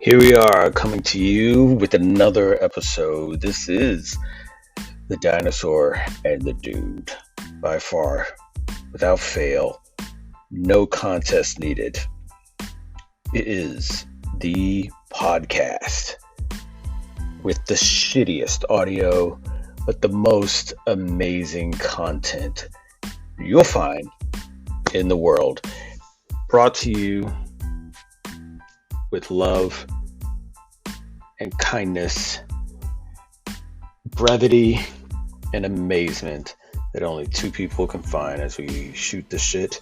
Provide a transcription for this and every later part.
Here we are coming to you with another episode. This is The Dinosaur and the Dude. By far, without fail, no contest needed. It is the podcast with the shittiest audio, but the most amazing content you'll find in the world. Brought to you with love and kindness, brevity and amazement that only two people can find as we shoot the shit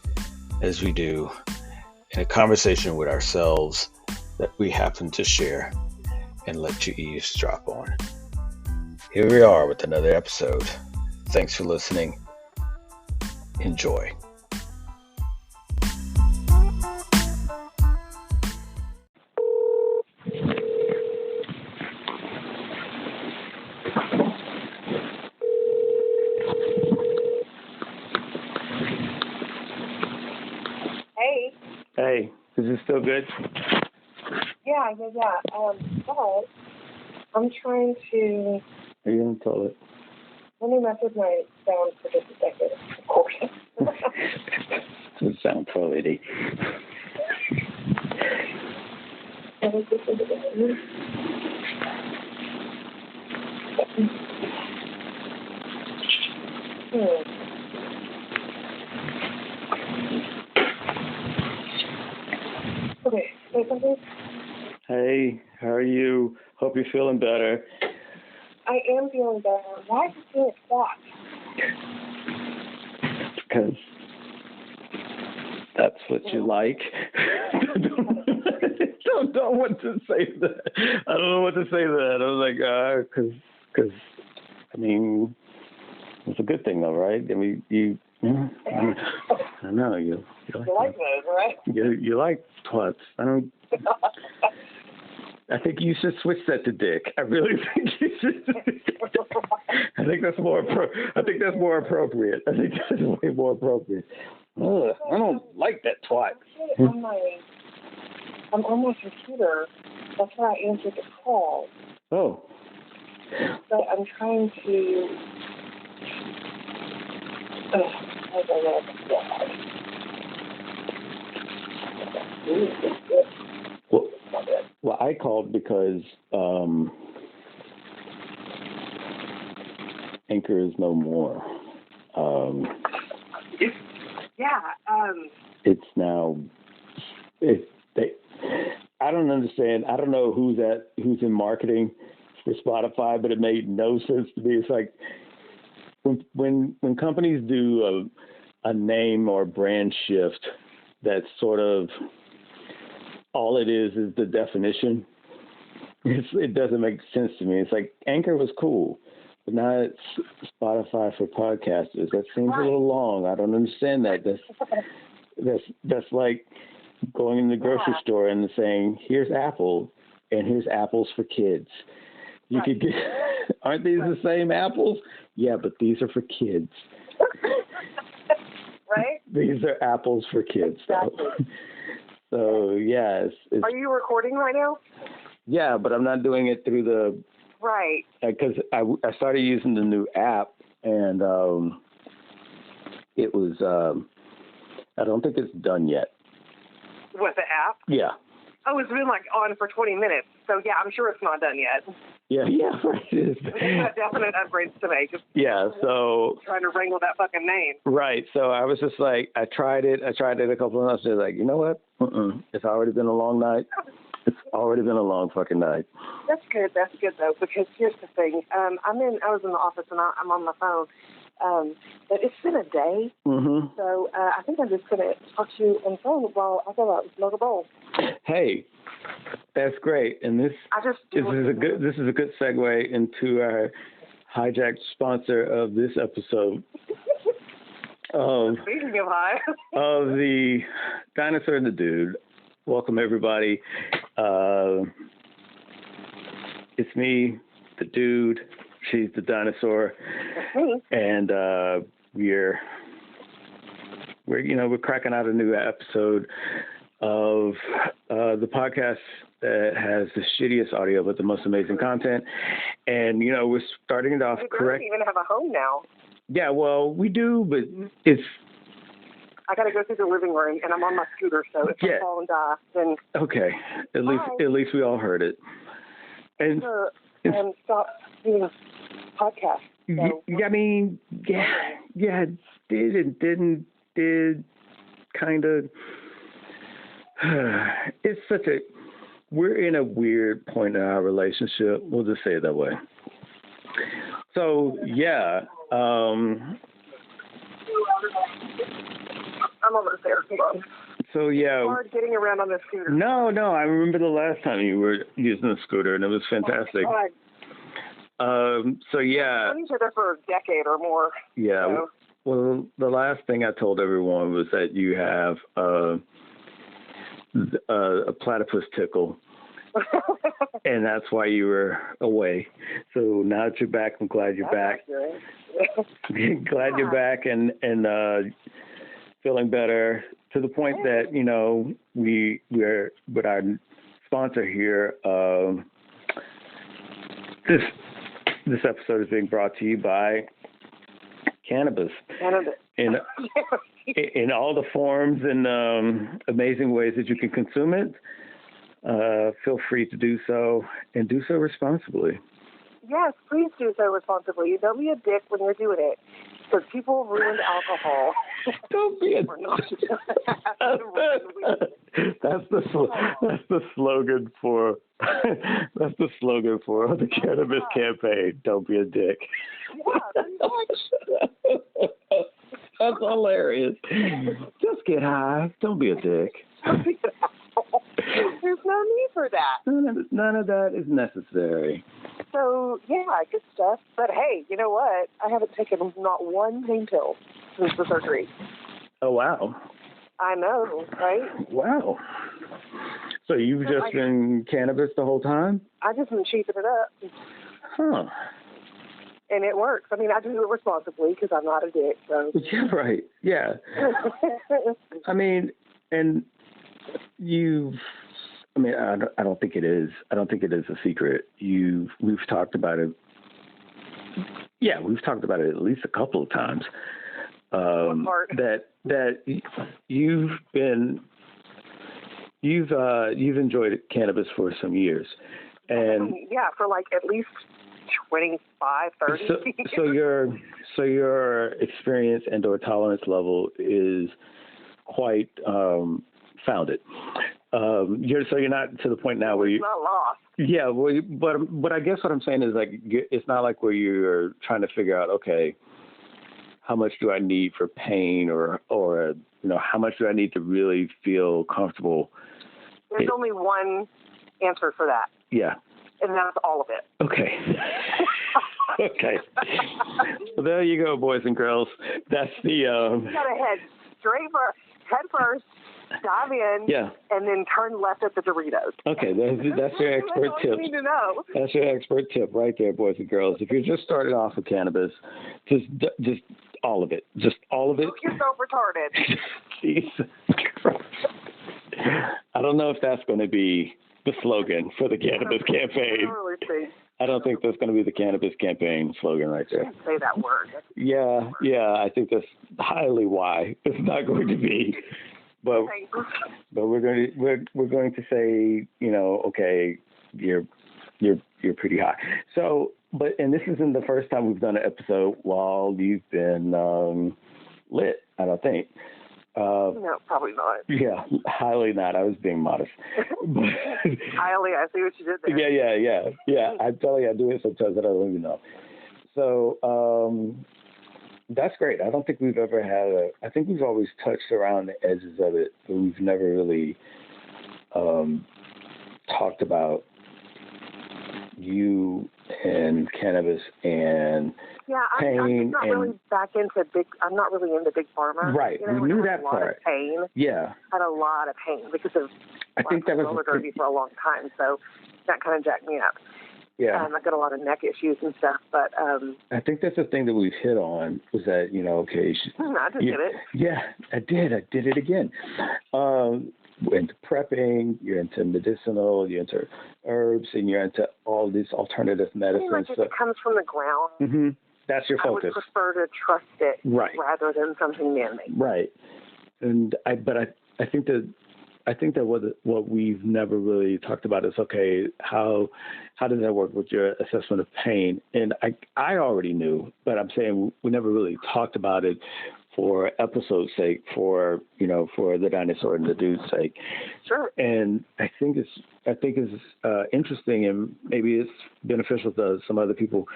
as we do in a conversation with ourselves that we happen to share and let you eavesdrop on. Here we are with another episode. Thanks for listening. Enjoy. Hey, is this still good? Yeah. But I'm trying to. Are you on the toilet? Let me mess with my sound for just a second. Of course. Doesn't sound toilety. Okay, say something. Hey, how are you? Hope you're feeling better. I am feeling better. Why is it feeling flat? Because that's what you like. don't know what to say to that. I don't know what to say to that. I was like, because, I mean, it's a good thing though, right? I mean, I know you like those, right? You like twats. I think you should switch that to dick. I really think you should. I think that's more appropriate. I think that's way more appropriate. Ugh, I don't like that twat. I'm on my computer. That's why I answered the call. Oh. But I'm trying to. I don't know. Well, I called because Anchor is no more. It's now. I don't understand. I don't know who's in marketing for Spotify, but it made no sense to me. It's like when companies do a name or brand shift, that's sort of all it is the definition. It doesn't make sense to me. It's like Anchor was cool, but now it's Spotify for podcasters. That seems a little long. I don't understand that. That's like going in the grocery store and saying, "Here's Apple, and here's apples for kids." You could get. Aren't these the same apples? Yeah, but these are for kids. Right? These are apples for kids. Exactly. So yeah, it's. Are you recording right now? Yeah, but I'm not doing it through the. Right. Because I started using the new app, and it was. I don't think it's done yet. With the app? Yeah. Oh, it's been like on for 20 minutes. So yeah, I'm sure it's not done yet. Yeah, right. It is. There's definite upgrades to make. Yeah, so trying to wrangle that fucking name. Right. So I was just like, I tried it a couple of times. I was like, you know what? It's already been a long night. It's already been a long fucking night. That's good though, because here's the thing. I was in the office and I'm on my phone. But it's been a day. Mm-hmm. So I think I'm just gonna talk to you on the phone while I go out and smoke a bowl. Hey, that's great. And this is a good segue into our hijacked sponsor of this episode. Speaking of high. Of the Dinosaur and the Dude. Welcome everybody. It's me, the dude. She's the dinosaur. That's me. And we're cracking out a new episode of the podcast that has the shittiest audio but the most amazing content. And, you know, we're starting it off correct. We don't even have a home now. Yeah, well, we do, but it's... I got to go through the living room, and I'm on my scooter, so if I fall and die, then... Okay, at least we all heard it. And stop doing podcasts. So I mean, did kind of... It's such a... We're in a weird point in our relationship. We'll just say it that way. So, yeah. I'm almost there. Hold on. So, yeah. It's hard getting around on the scooter. No. I remember the last time you were using the scooter, and it was fantastic. So, yeah. We've known each other for a decade or more. Yeah. So. Well, the last thing I told everyone was that you have a platypus tickle. And that's why you were away. So now that you're back, I'm glad you're back. Glad you're back and feeling better to the point that, you know, we're with our sponsor here. This episode is being brought to you by cannabis. In all the forms and amazing ways that you can consume it. Feel free to do so and do so responsibly. Yes, please do so responsibly. Don't be a dick when you're doing it, because people ruined alcohol. Don't be a dick. That's the slogan for the cannabis campaign. Don't be a dick. Yeah, pretty much. That's hilarious. Just get high. Don't be a dick. There's no need for that. None of that is necessary. So, yeah, good stuff. But, hey, you know what? I haven't taken not one pain pill since the surgery. Oh, wow. I know, right? Wow. So you've just been cannabis the whole time? I've just been cheaping it up. Huh. And it works. I mean, I do it responsibly because I'm not a dick. So. Yeah, right. Yeah. I mean, and I don't think it is. I don't think it is a secret. We've talked about it. Yeah, we've talked about it at least a couple of times. That you've enjoyed cannabis for some years, and yeah, for like at least 25, 30 years. So your experience and/or tolerance level is quite founded. You're not to the point now where it's not lost. Yeah, well, but I guess what I'm saying is like it's not like where you're trying to figure out, okay, how much do I need for pain or you know, how much do I need to really feel comfortable? There's only one answer for that. Yeah. And that's all of it. Okay. Okay. Well, there you go, boys and girls. That's the. You gotta head first, dive in, and then turn left at the Doritos. Okay, that's your expert That's tip. all you need to know. That's your expert tip right there, boys and girls. If you're just starting off with cannabis, just all of it. Just all of it. You're so retarded. Jesus Christ. I don't know if that's going to be the slogan for the cannabis campaign. I don't think that's going to be the cannabis campaign slogan right there. Say that word. Yeah. I think that's highly why it's not going to be. But we're going to say, you know, okay, you're pretty high. So, and this isn't the first time we've done an episode while you've been lit. I don't think. No, probably not. Yeah, highly not. I was being modest. Highly, I see what you did there. Yeah. I'm telling you, I do it sometimes that I don't even know. So that's great. I don't think we've ever had I think we've always touched around the edges of it, but we've never really talked about you and cannabis and pain. I'm not really back into I'm not really into big pharma. Right. You know, we knew that part. Of pain. Yeah. Had a lot of pain because of I think that was roller derby for a long time, so that kind of jacked me up. Yeah. I've got a lot of neck issues and stuff, but I think that's the thing that we've hit on was that, you know, okay. I just did it. Yeah, I did it again. into prepping, you're into medicinal, you're into herbs, and you're into all these alternative medicines. Like if it comes from the ground, mm-hmm. That's your focus. I would prefer to trust it rather than something man-made. Right. And I think that what we've never really talked about is, okay, how does that work with your assessment of pain? And I already knew, but I'm saying we never really talked about it for episode's sake, for the Dinosaur and the Dude's sake. Sure. And I think it's interesting, and maybe it's beneficial to some other people.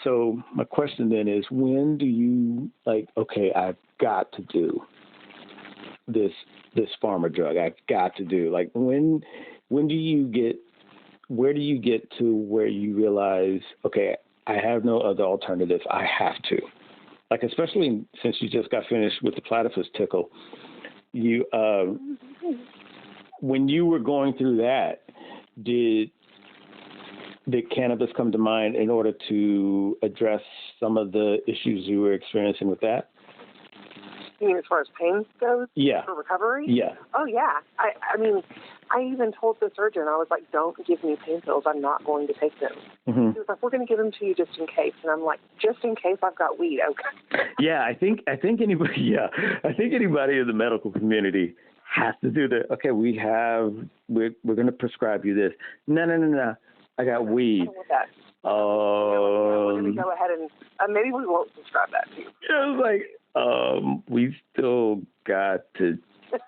So my question then is, when do you okay, I've got to do this pharma drug. I've got to do, where do you get to where you realize, okay, I have no other alternative. I have to. Especially since you just got finished with the platypus tickle, you, when you were going through that, did cannabis come to mind in order to address some of the issues you were experiencing with that? You mean as far as pain goes? Yeah. For recovery? Yeah. Oh, yeah. I mean, I even told the surgeon, I was like, don't give me pain pills. I'm not going to take them. Mm-hmm. He was like, we're going to give them to you just in case. And I'm like, just in case I've got weed, okay? Yeah, I think anybody in the medical community has to do that. Okay, we're going to prescribe you this. No. I got weed. I don't want that. We're going to go ahead and maybe we won't prescribe that to you. I was like, we still got to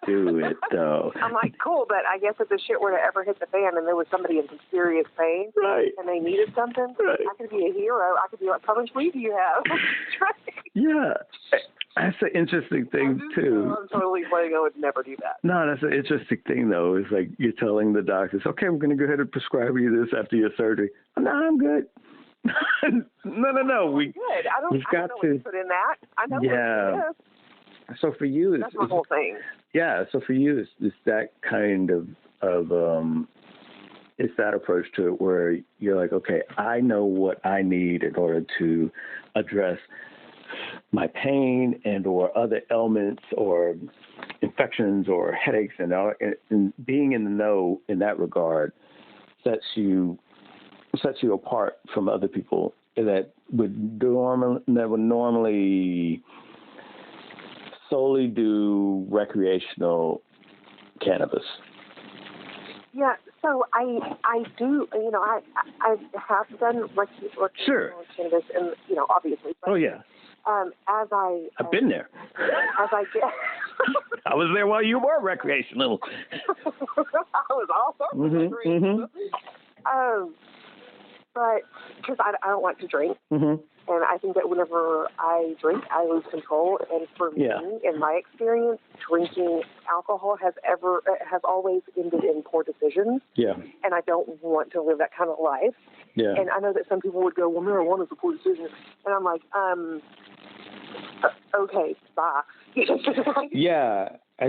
do it, though. I'm like, cool, but I guess if the shit were to ever hit the fan and there was somebody in some serious pain and they needed something, I could be a hero. I could be like, how much weed do you have? Yeah. That's an interesting thing, too. I'm totally playing. I would never do that. No, that's an interesting thing, though. It's like you're telling the doctors, okay, we're going to go ahead and prescribe you this after your surgery. No, I'm good. No. We've got to what you put in that. I know what it is. So for you, that's my whole thing. Yeah. So for you, it's that kind of it's that approach to it where you're like, okay, I know what I need in order to address my pain and or other ailments or infections or headaches, and being in the know in that regard sets you apart from other people that would normally solely do recreational cannabis. Yeah, so I do, I have done recreational cannabis, and obviously. But, yeah. I've been there. As I get, I was there while you were recreational. I was also recreational. But because I don't like to drink, and I think that whenever I drink, I lose control. And for me, in my experience, drinking alcohol has always ended in poor decisions. Yeah. And I don't want to live that kind of life. Yeah. And I know that some people would go, well, marijuana is a poor decision. And I'm like, okay, bye. Yeah. I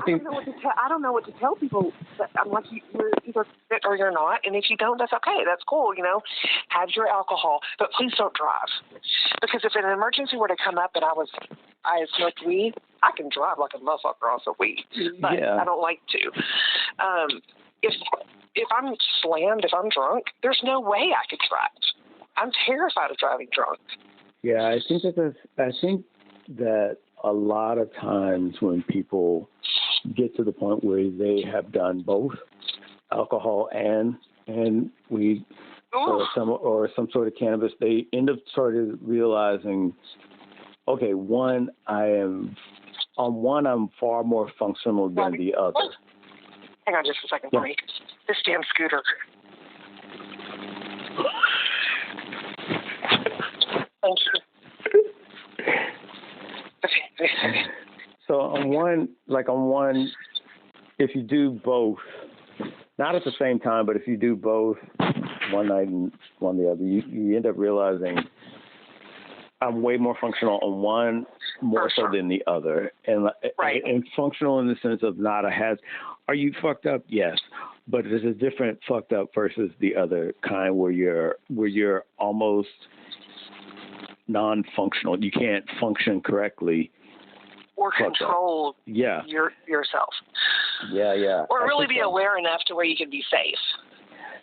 don't know what to tell people. I'm like, you're either fit or you're not, and if you don't, that's okay. That's cool, Have your alcohol, but please don't drive. Because if an emergency were to come up and I smoked weed, I can drive like a motherfucker off of weed, but I don't like to. If I'm slammed, if I'm drunk, there's no way I could drive. I'm terrified of driving drunk. Yeah, I think that a lot of times when people get to the point where they have done both alcohol and weed or some sort of cannabis, they end up started realizing, okay, I'm far more functional than the other. Hang on just a second for me. This damn scooter. Thank you. Okay. So on one, if you do both, not at the same time, but if you do both one night and one the other, you end up realizing I'm way more functional on one more so than the other, and functional in the sense of not a hazard. Are you fucked up? Yes, but there's a different fucked up versus the other kind where you're almost non-functional. You can't function correctly or control yourself. Yeah. Or really be aware enough to where you can be safe.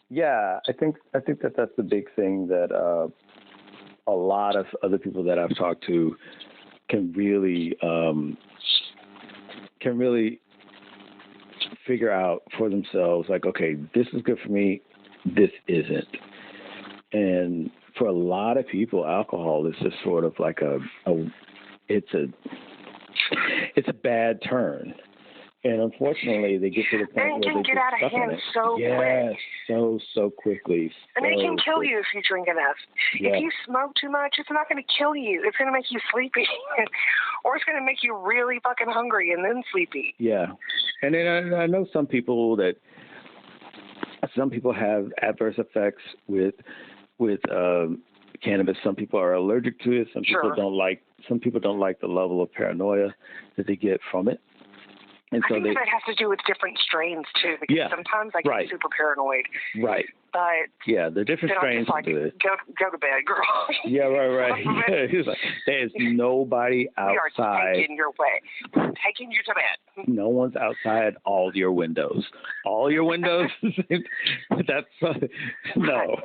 Yeah, I think that that's the big thing that a lot of other people that I've talked to can really figure out for themselves, like, okay, this is good for me, this isn't. And for a lot of people, alcohol is just sort of like it's a bad turn. And unfortunately, they get to the point where they get out of hand so quick. so quickly. And then it can kill you if you drink enough. Yeah. If you smoke too much, it's not going to kill you. It's going to make you sleepy. Or it's going to make you really fucking hungry and then sleepy. Yeah. And then I know some people have adverse effects with cannabis. Some people are allergic to it. Some people don't like the level of paranoia that they get from it. And I think that has to do with different strains too, because sometimes I get super paranoid. Right. But the different strains do it. Go to bed, girl. Yeah, right. He's like, there's nobody outside. We are taking your way. We're taking you to bed. No one's outside all your windows. All your windows? That's no.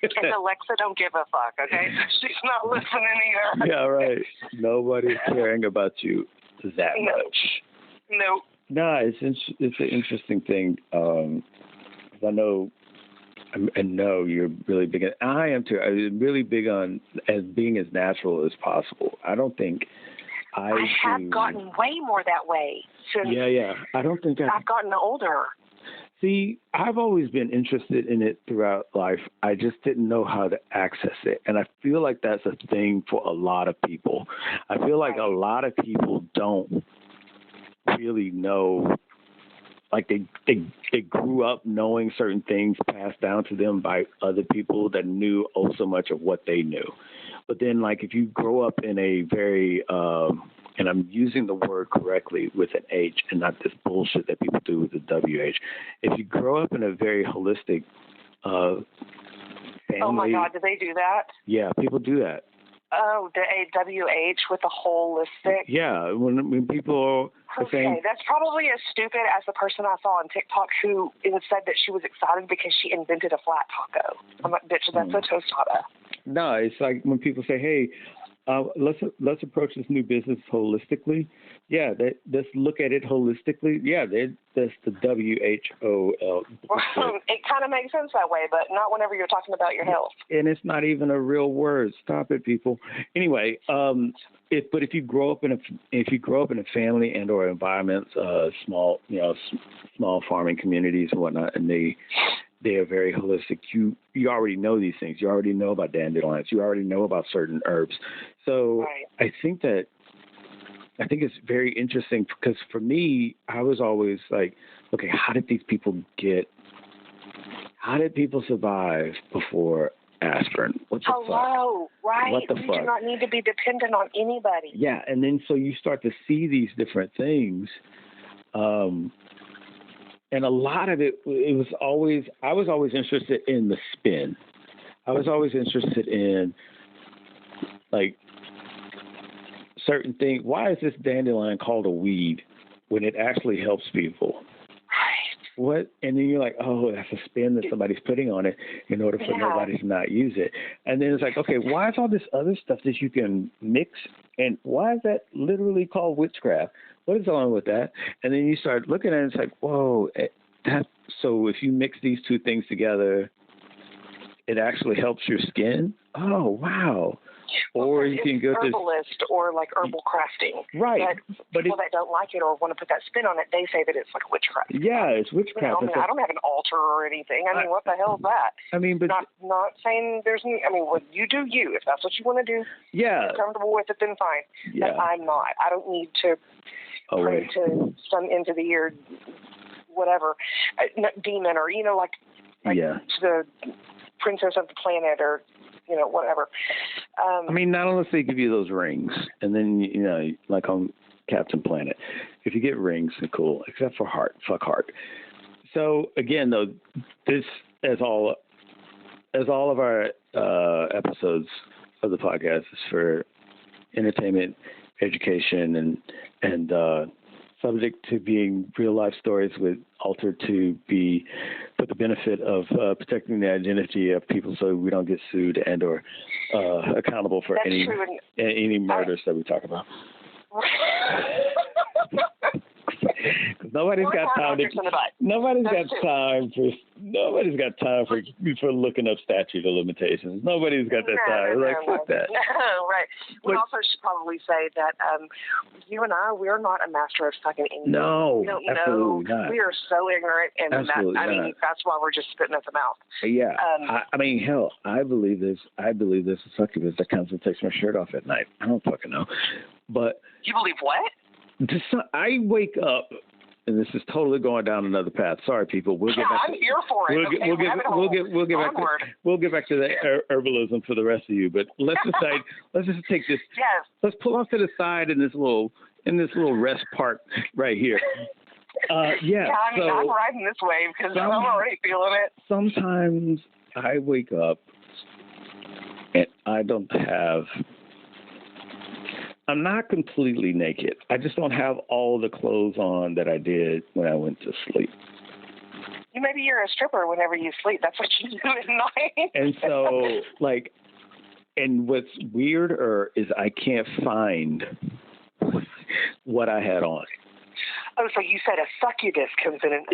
And Alexa don't give a fuck, okay? She's not listening either. Yeah, right. Nobody's caring about you that much. No. No, it's an interesting thing. 'Cause I know you're really big. I am too. I'm really big on as being as natural as possible. I don't think I have gotten way more that way. Since I don't think I've gotten older. See, I've always been interested in it throughout life. I just didn't know how to access it. And I feel like that's a thing for a lot of people. I feel like a lot of people don't really know, like they grew up knowing certain things passed down to them by other people that knew so much of what they knew. But then, like, if you grow up in a very and I'm using the word correctly with an H and not this bullshit that people do with the WH. If you grow up in a very holistic family. Oh my God, do they do that? Yeah, people do that. Oh, the AWH with the holistic? Yeah, when people are saying... that's probably as stupid as the person I saw on TikTok who said that she was excited because she invented a flat taco. I'm like, bitch, that's a tostada. No, it's like when people say, hey, let's approach this new business holistically. Yeah, let's look at it holistically. Yeah, that's the WHOL. It kind of makes sense that way, but not whenever you're talking about your health. And it's not even a real word. Stop it, people. Anyway, if you grow up in a family and or environments, small farming communities and whatnot, and they are very holistic. You already know these things. You already know about dandelions. You already know about certain herbs. So I think it's very interesting because for me, I was always like, okay, how did people survive before aspirin? What the fuck? Right. What the we fuck? do not need to be dependent on anybody. Yeah, and then so you start to see these different things. And a lot of I was always interested in the spin. I was always interested in, like, certain things. Why is this dandelion called a weed when it actually helps people? Right. What? And then you're like, oh, that's a spin that somebody's putting on it in order for nobody to not use it. And then it's like, okay, why is all this other stuff that you can mix? And why is that literally called witchcraft? What is on with that? And then you start looking at it, it's like, whoa, so if you mix these two things together, it actually helps your skin? Oh, wow. Or you can go to herbalist or like herbal crafting. Right. But people that don't like it or want to put that spin on it, they say that it's like witchcraft. Yeah, it's witchcraft. I don't have an altar or anything. I mean, what the hell is that? I mean, but not saying there's any. I mean, you do you. If that's what you want to do, if you're comfortable with it, then fine. Yeah. But I'm not. I don't need to pray to some into the ear, whatever, demon or to the princess of the planet or whatever. I mean, not unless they give you those rings, and then like on Captain Planet, if you get rings, they're cool, except for heart. Fuck heart. So again, though, this as all of our episodes of the podcast is for entertainment education and subject to being real life stories with altered to be for the benefit of protecting the identity of people so we don't get sued and or accountable for any murders that we talk about. Nobody's got time for looking up statute of limitations. Nobody's got that time. Fuck that. Right. We also should probably say that you and we're not a master of fucking English. No, we don't absolutely know. not. We are so ignorant, and absolutely that's why we're just spitting at the mouth. Yeah. Hell, I believe this. I believe this is succubus that comes and takes my shirt off at night. I don't fucking know, but you believe what? I wake up, and this is totally going down another path. Sorry, people. We'll get back. I'm here for it. We'll get back to the herbalism for the rest of you. But let's decide. Let's just take this. Yes. Let's pull off to the side in this little rest part right here. Yeah. I'm riding this wave because I'm already feeling it. Sometimes I wake up and I don't have. I'm not completely naked. I just don't have all the clothes on that I did when I went to sleep. Maybe you're a stripper whenever you sleep. That's what you do at night. And so, and what's weirder is I can't find what I had on. Oh, so you said a succubus comes in and...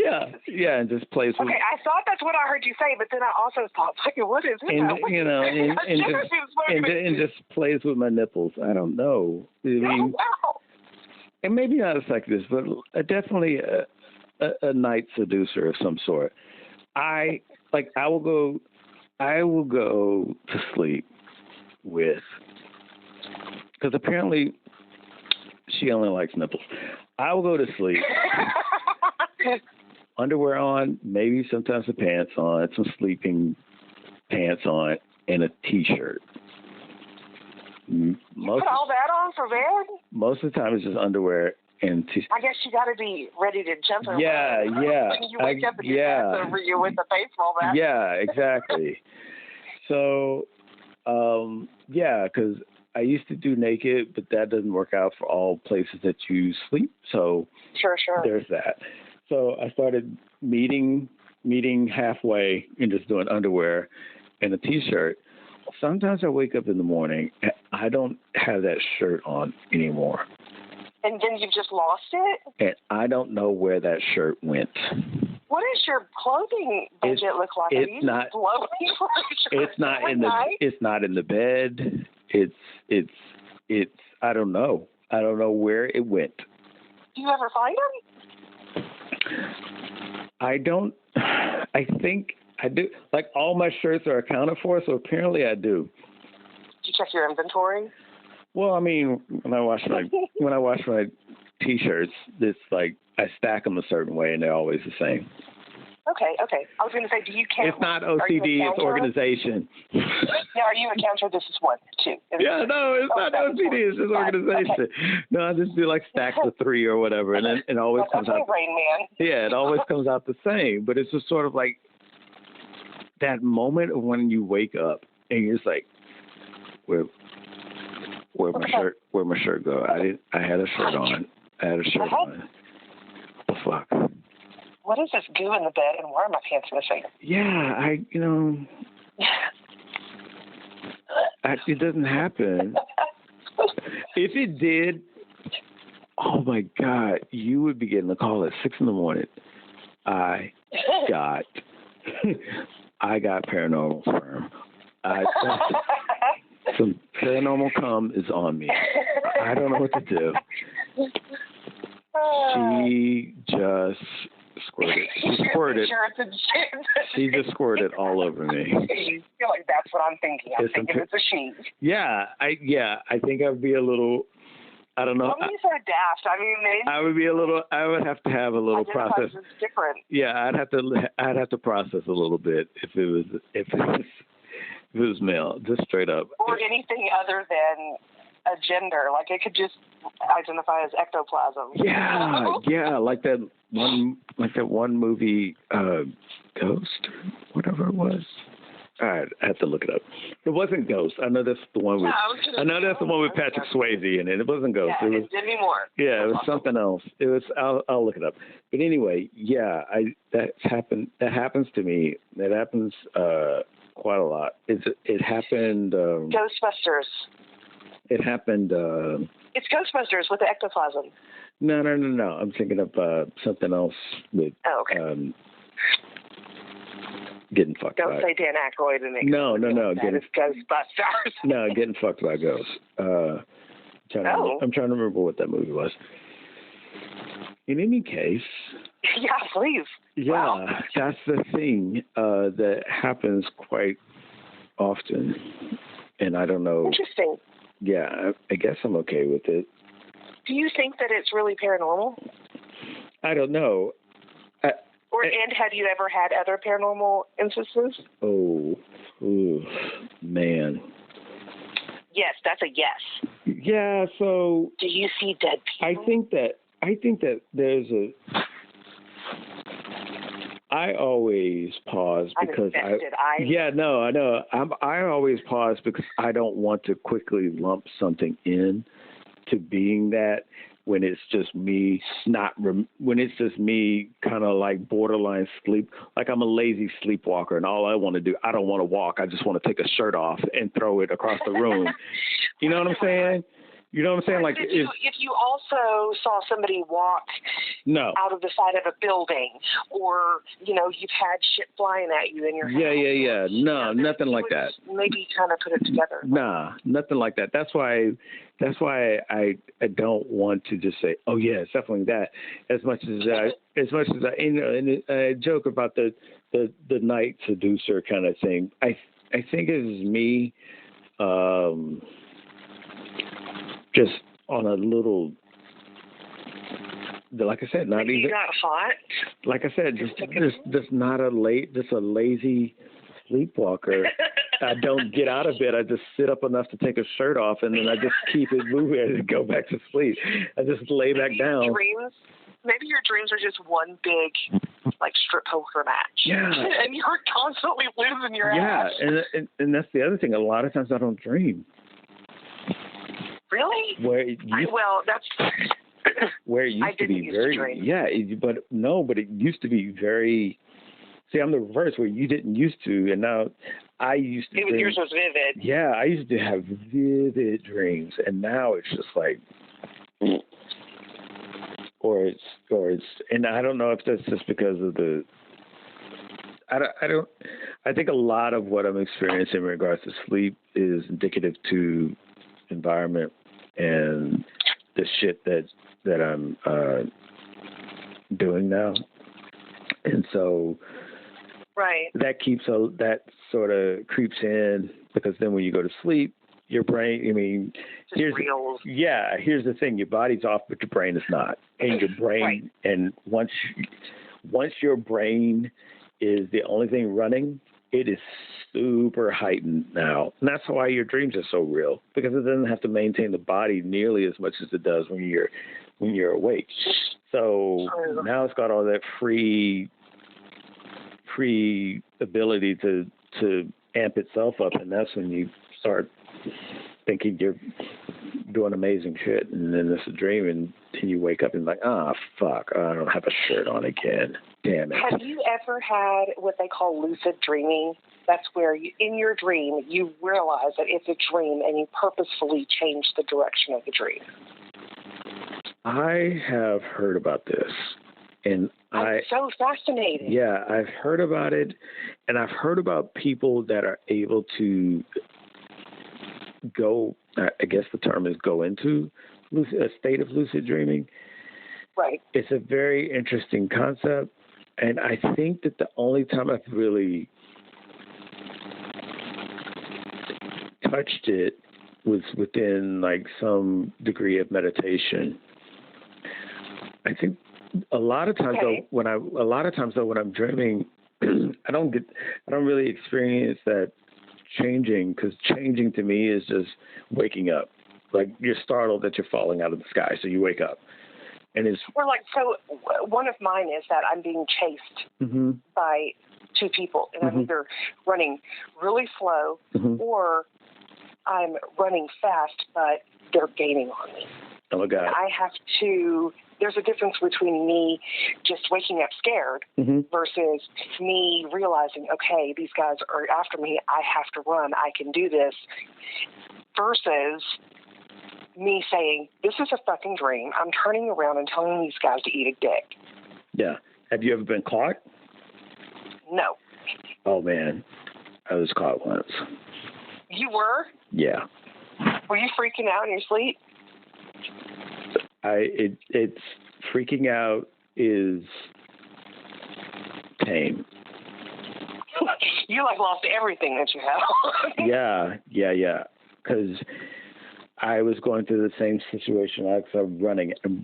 Yeah, and just plays with... Okay, I thought that's what I heard you say, but then I also thought, what is it? And just plays with my nipples. I don't know. Wow. And maybe not a succubus, but definitely a night seducer of some sort. I will go to sleep with... Because apparently she only likes nipples. I will go to sleep, underwear on, maybe sometimes the pants on, some sleeping pants on, and a T-shirt. You put all that on for bed? Most of the time it's just underwear and T-shirt. I guess you got to be ready to jump in. Yeah. When you wake up and your pants over you with the baseball bat. Yeah, exactly. So, because I used to do naked, but that doesn't work out for all places that you sleep. So sure. There's that. So I started meeting halfway and just doing underwear and a T-shirt. Sometimes I wake up in the morning and I don't have that shirt on anymore. And then you've just lost it? And I don't know where that shirt went. What does your clothing budget look like? It's not in the bed. It's I don't know. I don't know where it went. Do you ever find them? I don't. I think I do. Like all my shirts are accounted for, so apparently I do. Did you check your inventory? Well, I mean, when I wash my T-shirts, it's like I stack them a certain way, and they're always the same. Okay. I was going to say, do you count? It's not OCD, it's organization. Now, are you a counter? This is 1, 2. Yeah, no, it's not OCD, it's just organization. Okay. No, I just do like stacks of 3 or whatever, and then it always comes out. Rain Man. Yeah, it always comes out the same, but it's just sort of like that moment of when you wake up and you're just like, where'd my shirt go? I had a shirt on. What the fuck? What is this goo in the bed, and why are my pants missing? Yeah, it doesn't happen. If it did, oh my God, you would be getting a call at 6 a.m. I got paranormal sperm. Some paranormal cum is on me. I don't know what to do. She just squirted. She just squirted all over me. I feel like that's what I'm thinking. I'm thinking it's a she. Yeah, I think I'd be a little. I don't know. What you so daft? I mean, I would be a little. I would have to have a little process. Different. Yeah, I'd have to process a little bit if it was male, just straight up. Or anything other than a gender, like it could just identify as ectoplasm. Yeah, like that one movie, Ghost, whatever it was. I have to look it up. It wasn't Ghost. I know that's the one with. I know that's the one with Patrick Swayze in it. It wasn't Ghost. Yeah, it was Demi Moore. Yeah, it was something else. It was. I'll look it up. But anyway, yeah, that's happened. That happens to me. That happens quite a lot. It happened. Ghostbusters. It happened. It's Ghostbusters with the ectoplasm. No. I'm thinking of something else with. Oh, okay. Getting fucked. Don't say Dan Aykroyd and No. It's Ghostbusters. No, getting fucked by ghosts. I'm trying to remember what that movie was. In any case. Yeah, please. Yeah, wow. That's the thing that happens quite often, and I don't know. Interesting. Yeah, I guess I'm okay with it. Do you think that it's really paranormal? I don't know. And have you ever had other paranormal instances? Oh, man. Yes, that's a yes. Yeah, so. Do you see dead people? I think that there's a. I always pause because Yeah, no, I know. I always pause because I don't want to quickly lump something in to being that. When it's just me when it's just me kind of like borderline sleep, like I'm a lazy sleepwalker and all I want to do, I don't want to walk. I just want to take a shirt off and throw it across the room. You know what I'm saying? You know what I'm saying? Like if you also saw somebody walk out of the side of a building, or you've had shit flying at you in your house. Yeah. No, nothing like that. Maybe kind of put it together. Nah, nothing like that. That's why I don't want to just say, oh yeah, it's definitely that. As much as I joke about the night seducer kind of thing. I think it is me. Just on a little, like I said, not maybe even. You got hot. Like I said, just not a lazy sleepwalker. I don't get out of bed. I just sit up enough to take a shirt off, and then I just keep it moving and go back to sleep. I just lay back down. Maybe your dreams are just one big, like, strip poker match. Yeah. And you're constantly losing your ass. Yeah, and that's the other thing. A lot of times I don't dream. Really? That's where it used to be very, but it used to be very. See, I'm the reverse where you didn't used to, and now I used to. Even yours was vivid. Yeah, I used to have vivid dreams, and now it's just like, or it's, and I don't know if that's just because of the. I think a lot of what I'm experiencing in regards to sleep is indicative to environment and the shit that I'm doing now, and so that sort of creeps in, because then when you go to sleep, your brain. I mean, here's the thing: your body's off, but your brain is not, and your brain, and once your brain is the only thing running, it is super heightened now. And that's why your dreams are so real, because it doesn't have to maintain the body nearly as much as it does when you're awake. So now it's got all that free ability to amp itself up, and that's when you start thinking you're doing amazing shit, and then it's a dream, and then you wake up and like, fuck, I don't have a shirt on again. Damn it. Have you ever had what they call lucid dreaming? That's where in your dream, you realize that it's a dream and you purposefully change the direction of the dream. I have heard about this. And I'm so fascinated. Yeah, I've heard about it. And I've heard about people that are able to go, I guess the term is go into a state of lucid dreaming. Right. It's a very interesting concept. And I think that the only time I've really touched it was within like some degree of meditation. I think a lot of times though when I'm dreaming, I don't really experience that changing, because changing to me is just waking up. Like you're startled that you're falling out of the sky, so you wake up. And it's one of mine is that I'm being chased by two people, and I'm either running really slow or I'm running fast, but they're gaining on me. Oh my God. And I have to, there's a difference between me just waking up scared versus me realizing, okay, these guys are after me. I have to run. I can do this. Versus me saying, this is a fucking dream. I'm turning around and telling these guys to eat a dick. Yeah. Have you ever been caught? No. Oh, man. I was caught once. You were? Yeah. Were you freaking out in your sleep? It's freaking out is tame. You like lost everything that you have. Yeah. Because I was going through the same situation. I'm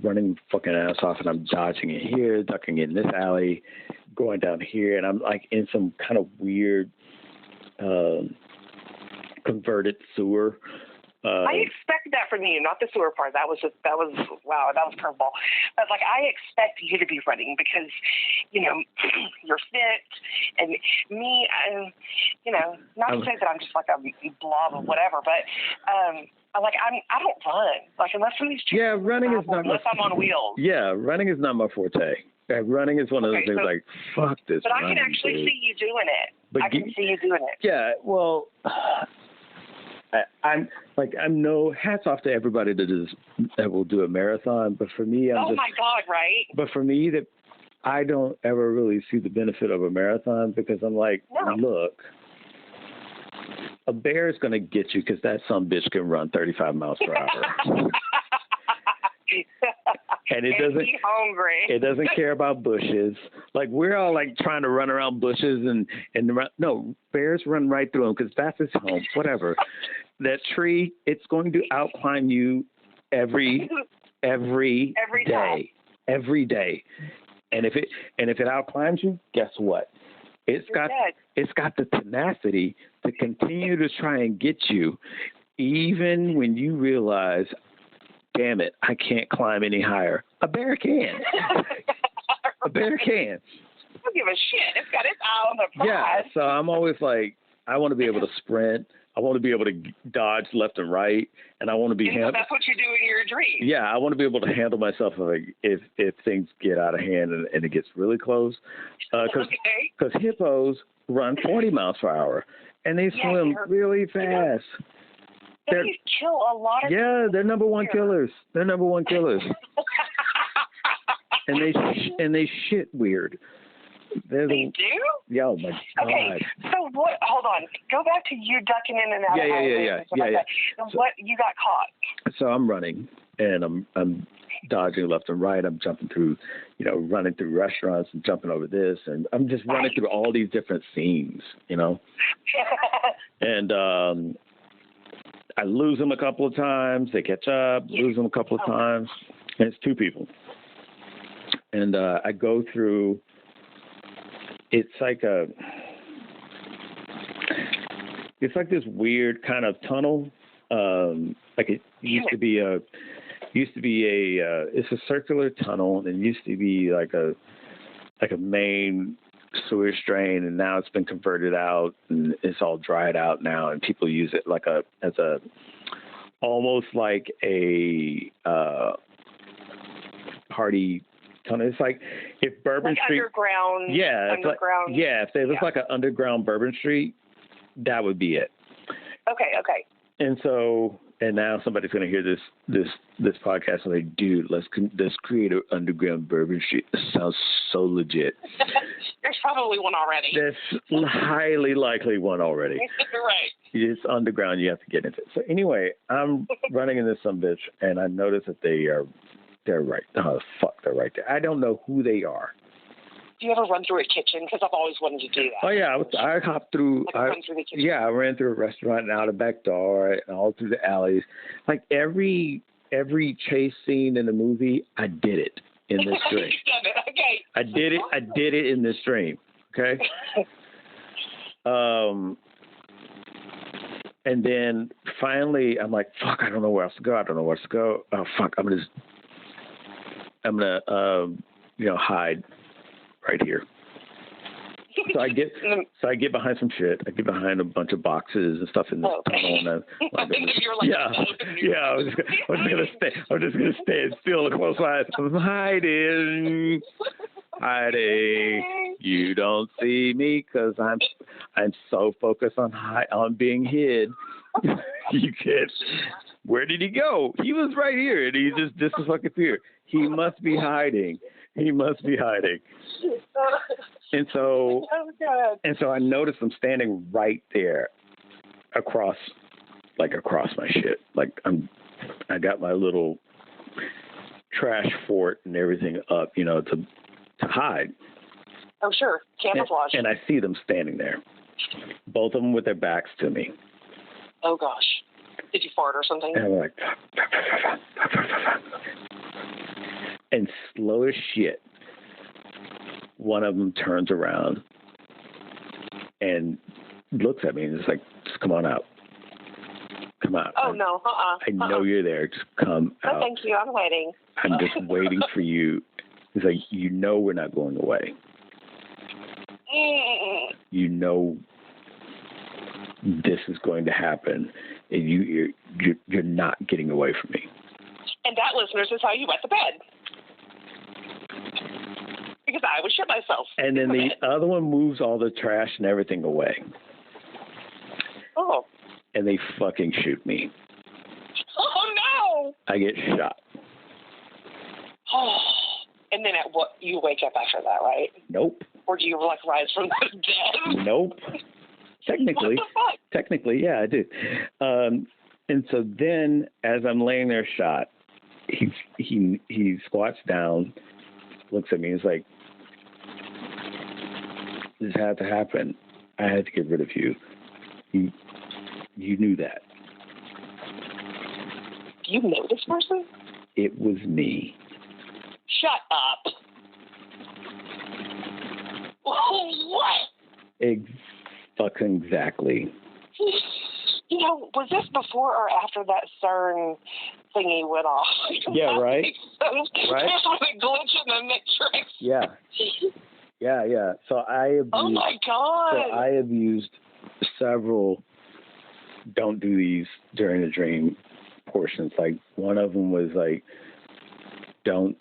running fucking ass off, and I'm dodging it here, ducking in this alley, going down here, and I'm like in some kind of weird converted sewer. I expected that from you, not the sewer part. That was wow, that was curveball. But like, I expect you to be running because, you know, you're fit, and me, not to say that I'm just like a blob or whatever, but I don't run. Like, unless somebody's running is not unless I'm on wheels. Yeah, running is not my forte. Running is one of those things like, fuck this. But I can actually see you doing it. I can see you doing it. Yeah, well, I'm no hats off to everybody that will do a marathon, but for me, my God, right? But for me, that I don't ever really see the benefit of a marathon because I'm like, look, a bear is going to get you because that some bitch can run 35 miles per hour. And it doesn't care about bushes. Like, we're all like trying to run around bushes and no, bears run right through them because that's its home. Whatever. That tree, it's going to outclimb you every day. Every day. And if it outclimbs you, guess what? It's got the tenacity to continue to try and get you, even when you realize, damn it, I can't climb any higher. A bear can. A bear can. I don't give a shit. It's got its eye on the prize. Yeah, so I'm always like, I want to be able to sprint. I want to be able to dodge left and right, and I want to be. That's what you do in your dream. Yeah, I want to be able to handle myself if things get out of hand and it gets really close. Because hippos run 40 miles per hour, and they swim really fast. They kill a lot of people. They're number one killers. They're number one killers. and they shit weird. They do? Yeah, oh my God. Okay, so what? Hold on. Go back to you ducking in and out. Yeah. And what, you got caught? So I'm running, and I'm dodging left and right. I'm jumping through, running through restaurants and jumping over this, and I'm just running through all these different scenes, And I lose them a couple of times. They catch up, lose them a couple of times, and it's two people. And I go through. It's like this weird kind of tunnel. Like it used to be it's a circular tunnel, and it used to be like a main sewage drain, and now it's been converted out, and it's all dried out now, and people use it as almost like a party tunnel. It's like if Bourbon Street underground. Yeah, underground. If it was like an underground Bourbon Street, that would be it. Okay. And now somebody's going to hear this podcast and like, dude, let's create an underground Bourbon Street. This sounds so legit. There's probably one already. There's highly likely one already. Right. It's underground. You have to get into it. So anyway, I'm running in this some bitch, and I notice that they're right. Oh, fuck, they're right there. I don't know who they are. Do you ever run through a kitchen? Because I've always wanted to do that. Oh, yeah. I hopped through. Run through the kitchen. Yeah, I ran through a restaurant and out a back door and all through the alleys. Like every chase scene in the movie, I did it in this dream. You've done it. Okay. I did it in this dream. Okay. And then finally, I'm like, fuck, I don't know where else to go. Oh, fuck, I'm gonna hide right here. So I get behind some shit. I get behind a bunch of boxes and stuff in the tunnel, and I was just gonna stay still and close my eyes. I'm hiding. You don't see me because I'm so focused on being hid. You can't. Where did he go? He was right here, and he just disappeared. He must be hiding. And so I noticed him standing right there across my shit. Like I got my little trash fort and everything up, to hide. Oh, sure. Camouflage. And I see them standing there. Both of them with their backs to me. Oh, gosh. Did you fart or something? And I'm like, and slow as shit, one of them turns around and looks at me and is like, just come on out. Come out. Oh, no. I know you're there. Just come out. No, thank you. I'm waiting. I'm just waiting for you. He's like, we're not going away. This is going to happen, and you're not getting away from me. And that, listeners, is how you wet the bed. Because I would shit myself. And then the other one moves all the trash and everything away. Oh. And they fucking shoot me. Oh, no! I get shot. Oh. And then you wake up after that, right? Nope. Or do you, rise from the dead? Nope. Technically, yeah, I do. And so then, as I'm laying there shot, he squats down, looks at me, and is like, "This had to happen. I had to get rid of you. You knew that." You know this person? It was me. Shut up. What? Fucking exactly. Was this before or after that CERN thingy went off? Yeah, right. Right. This was a glitch in the matrix. Yeah. So oh my God. So I have used several don't do these during the dream portions. Like one of them was like, don't.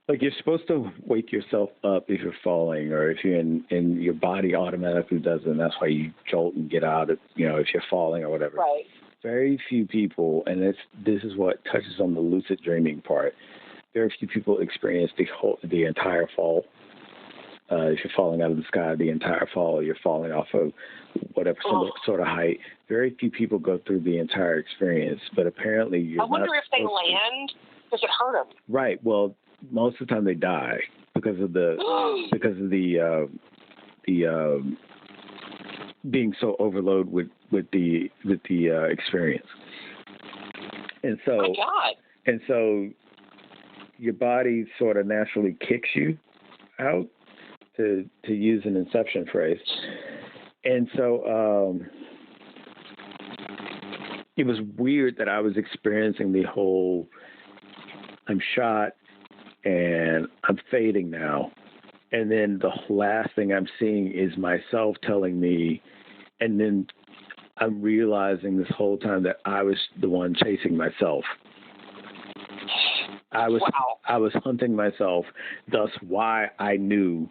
Like you're supposed to wake yourself up if you're falling, or if you're in your body automatically does it, and that's why you jolt and get out of, if you're falling or whatever. Right. Very few people, and this is what touches on the lucid dreaming part. Very few people experience the entire fall. If you're falling out of the sky, the entire fall, you're falling off of whatever sort of height. Very few people go through the entire experience, but apparently you're not. I wonder if they land. Does it hurt them? Right. Well, most of the time they die because of the being so overloaded with the experience. And so, my God. And so your body sort of naturally kicks you out, to use an Inception phrase. And so it was weird that I was experiencing the whole, I'm shot and I'm fading now. And then the last thing I'm seeing is myself telling me, and then I'm realizing this whole time that I was the one chasing myself. I was hunting myself, thus why I knew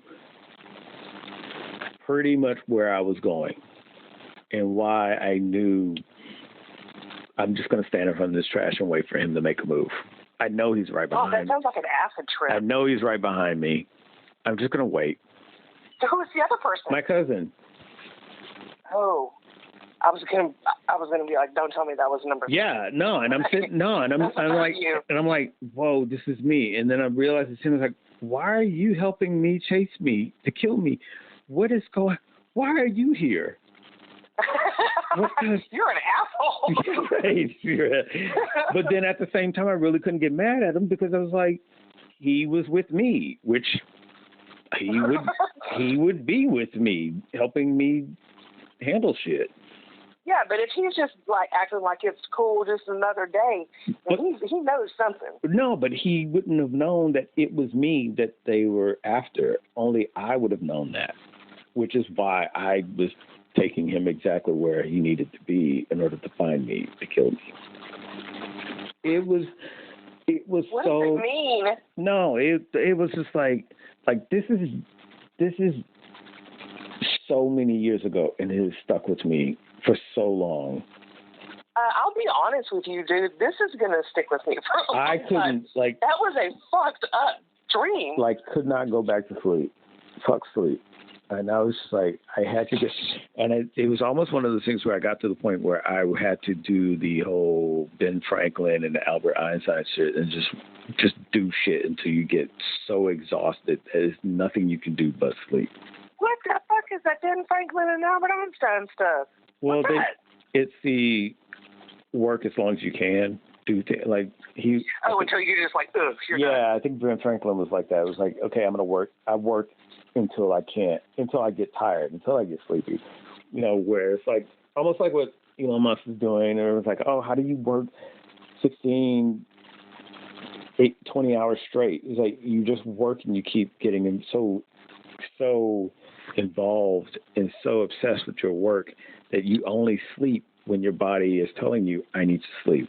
pretty much where I was going and why I knew I'm just going to stand in front of this trash and wait for him to make a move. I know he's right behind me. Oh, that sounds like an acid trip. I know he's right behind me. I'm just going to wait. So who was the other person? My cousin. Oh. I was gonna be like, don't tell me that was number 3. Yeah, no, and I'm sitting, no, and I'm like, and I'm like, whoa, this is me. And then I realized as soon as like, why are you helping me chase me to kill me? What is going? Why are you here? You're an asshole. Right. But then at the same time, I really couldn't get mad at him because I was like, he was with me, which he would be with me, helping me handle shit. Yeah, but if he's just like acting like it's cool, just another day, then he knows something. No, but he wouldn't have known that it was me that they were after. Only I would have known that, which is why I was taking him exactly where he needed to be in order to find me, to kill me. It was What so. does it mean? No, it was just like this is so many years ago, and it has stuck with me for so long. I'll be honest with you, dude. This is gonna stick with me for a long I couldn't time. like. That was a fucked up dream. Like, could not go back to sleep. Fuck sleep. And I was just like, I had to get, and it was almost one of those things where I got to the point where I had to do the whole Ben Franklin and the Albert Einstein shit and just do shit until you get so exhausted there's nothing you can do but sleep. What the fuck is that Ben Franklin and Albert Einstein stuff? Well, What's that? it's the work as long as you can. Do like he. Until you're just like, ugh, you're done. Yeah, I think Ben Franklin was like that. It was like, okay, I'm gonna work. I work until I can't, until I get tired, until I get sleepy. You know, where it's like almost like what Elon Musk is doing. And it was like, oh, how do you work 20 hours straight? It's like you just work and you keep getting so involved and so obsessed with your work that you only sleep when your body is telling you, I need to sleep.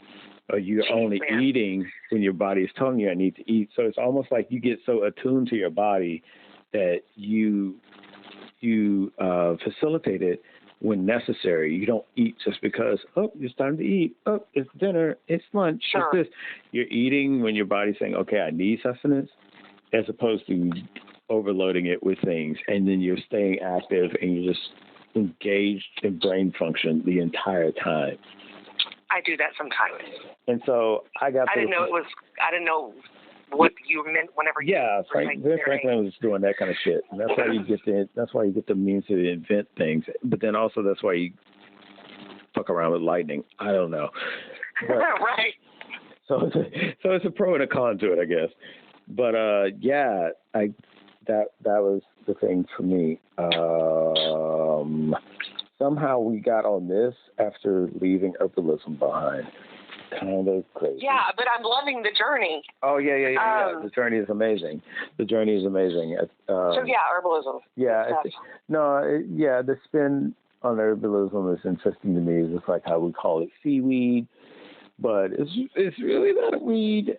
Or you're only eating when your body is telling you I need to eat. So it's almost like you get so attuned to your body that you facilitate it when necessary. You don't eat just because, oh, it's time to eat. Oh, it's dinner. It's lunch. Sure. It's this. You're eating when your body's saying, okay, I need sustenance, as opposed to overloading it with things. And then you're staying active and you're just engaged in brain function the entire time. I do that sometimes. And so I didn't know what you meant whenever you. Yeah, Ben Franklin was doing that kind of shit, and that's why you get the means to invent things. But then also that's why you fuck around with lightning. I don't know. But, right. So it's a pro and a con to it, I guess. But yeah, that was the thing for me. Somehow we got on this after leaving herbalism behind. Kind of crazy. Yeah, but I'm loving the journey. Oh, yeah. The journey is amazing. So, yeah, herbalism. Yeah. The spin on herbalism is interesting to me. It's like how we call it seaweed, but it's really not a weed.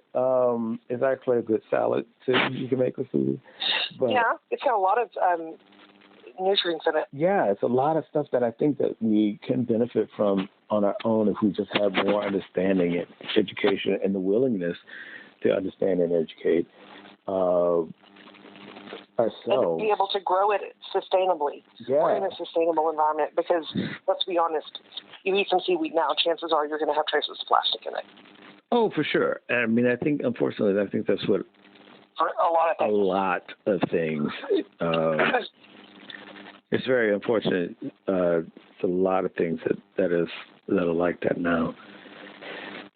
It's actually a good salad you can make with seaweed. But, yeah, it's got a lot of nutrients in it. Yeah, it's a lot of stuff that I think that we can benefit from on our own if we just have more understanding and education and the willingness to understand and educate ourselves. And be able to grow it sustainably. Yeah. Or in a sustainable environment, because let's be honest, you eat some seaweed now, chances are you're going to have traces of plastic in it. Oh, for sure. I mean, unfortunately, that's what for a lot of things. It's very unfortunate. It's a lot of things that are like that now.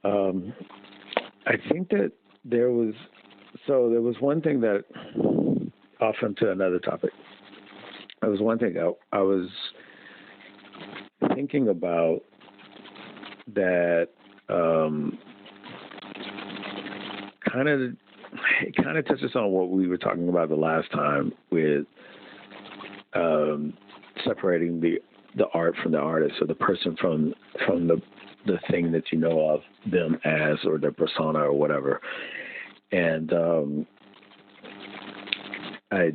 I think that there was one thing that, off into another topic. There was one thing I was thinking about that it kind of touches on what we were talking about the last time with separating the art from the artist, or the person from the thing that you know of them as, or their persona or whatever. And I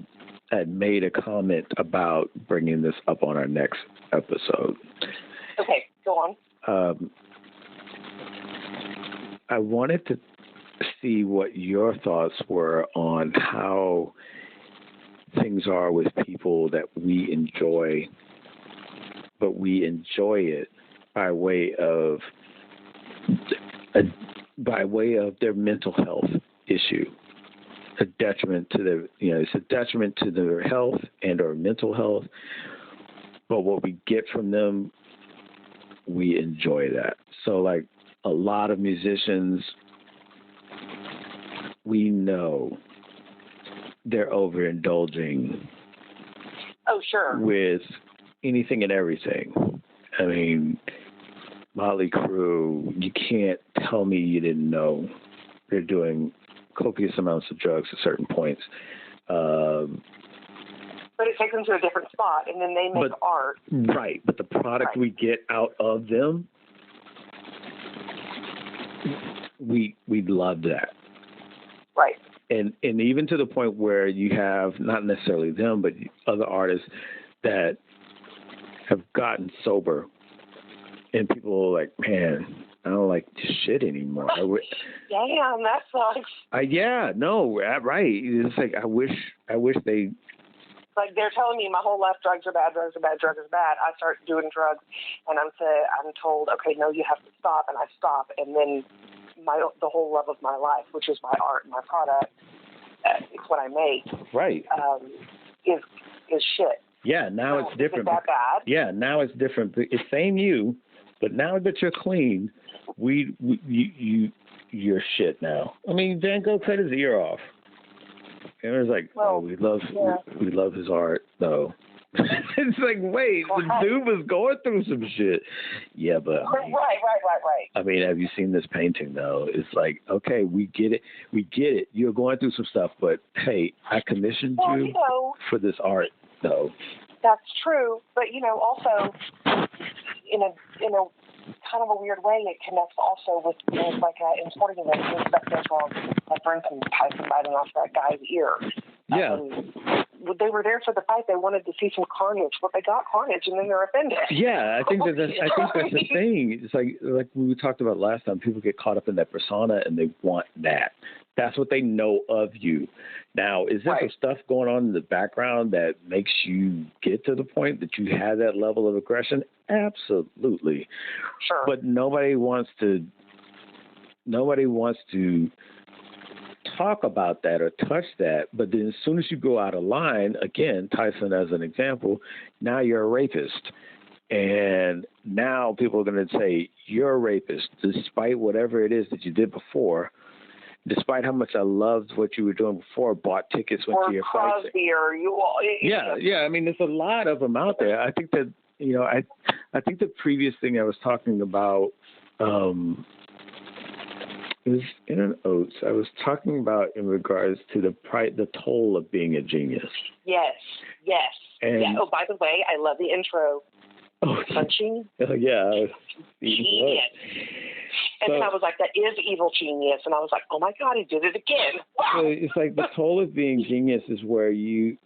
made a comment about bringing this up on our next episode. Okay, go on. I wanted to see what your thoughts were on how things are with people that we enjoy, but we enjoy it by way of their mental health issue. A detriment to it's a detriment to their health and or mental health. But what we get from them, we enjoy that. So like a lot of musicians, we know they're overindulging. Oh, sure. With anything and everything. I mean, Motley Crue, you can't tell me you didn't know they're doing copious amounts of drugs at certain points. But it takes them to a different spot, and then they make art. Right, but the product we get out of them, we love that. Right. And even to the point where you have not necessarily them, but other artists that have gotten sober, and people are like, man, I don't like this shit anymore. Damn, that sucks. Right. It's like I wish they. Like they're telling me my whole life drugs are bad, drugs are bad, drugs are bad. I start doing drugs, and I'm told, okay, no, you have to stop, and I stop, and then the whole love of my life, which is my art, my product, it's what I make, right, is shit. Yeah, now it's different. Is that bad? Yeah, now it's different. It's same you, but now that you're clean, you're shit now. I mean, Van Gogh cut his ear off. And it was like, we love his art, though. It's like, wait, the dude was going through some shit. Yeah, but I mean, right. I mean, have you seen this painting though? It's like, okay, we get it. You're going through some stuff, but hey, I commissioned you for this art, though. That's true, but also in a kind of a weird way, it connects also with things like in sporting events that goes wrong. Like for instance, Tyson biting off that guy's ear. Yeah. They were there for the fight. They wanted to see some carnage. Well, they got carnage, and then they're offended. Yeah, I think that's the thing. It's like we talked about last time. People get caught up in that persona, and they want that. That's what they know of you. Now, is there some stuff going on in the background that makes you get to the point that you have that level of aggression? Absolutely. Sure. But nobody wants to talk about that or touch that. But then as soon as you go out of line, again, Tyson as an example, now you're a rapist. And now people are going to say, you're a rapist, despite whatever it is that you did before, despite how much I loved what you were doing before, bought tickets, went to your fights. Yeah. I mean, there's a lot of them out there. I think that, I think the previous thing I was talking about, it was in an Oates. I was talking about in regards to the toll of being a genius. Yes. And, yeah. Oh, by the way, I love the intro. Oh, punching. Oh, yeah. Genius. And then I was like, that is evil genius. And I was like, oh my God, he did it again. Wow. So it's like the toll of being genius is where you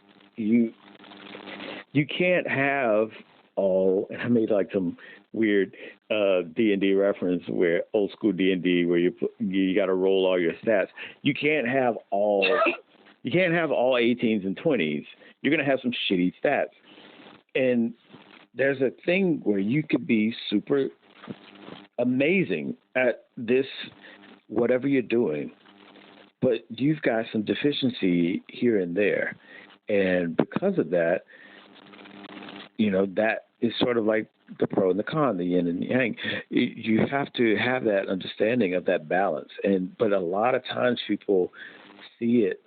can't have all, and I made like some weird D&D reference where old school D&D where you got to roll all your stats. You can't have all 18s and 20s. You're going to have some shitty stats. And there's a thing where you could be super amazing at this, whatever you're doing, but you've got some deficiency here and there. And because of that, that is sort of like the pro and the con, the yin and the yang. You have to have that understanding of that balance. But a lot of times people see it,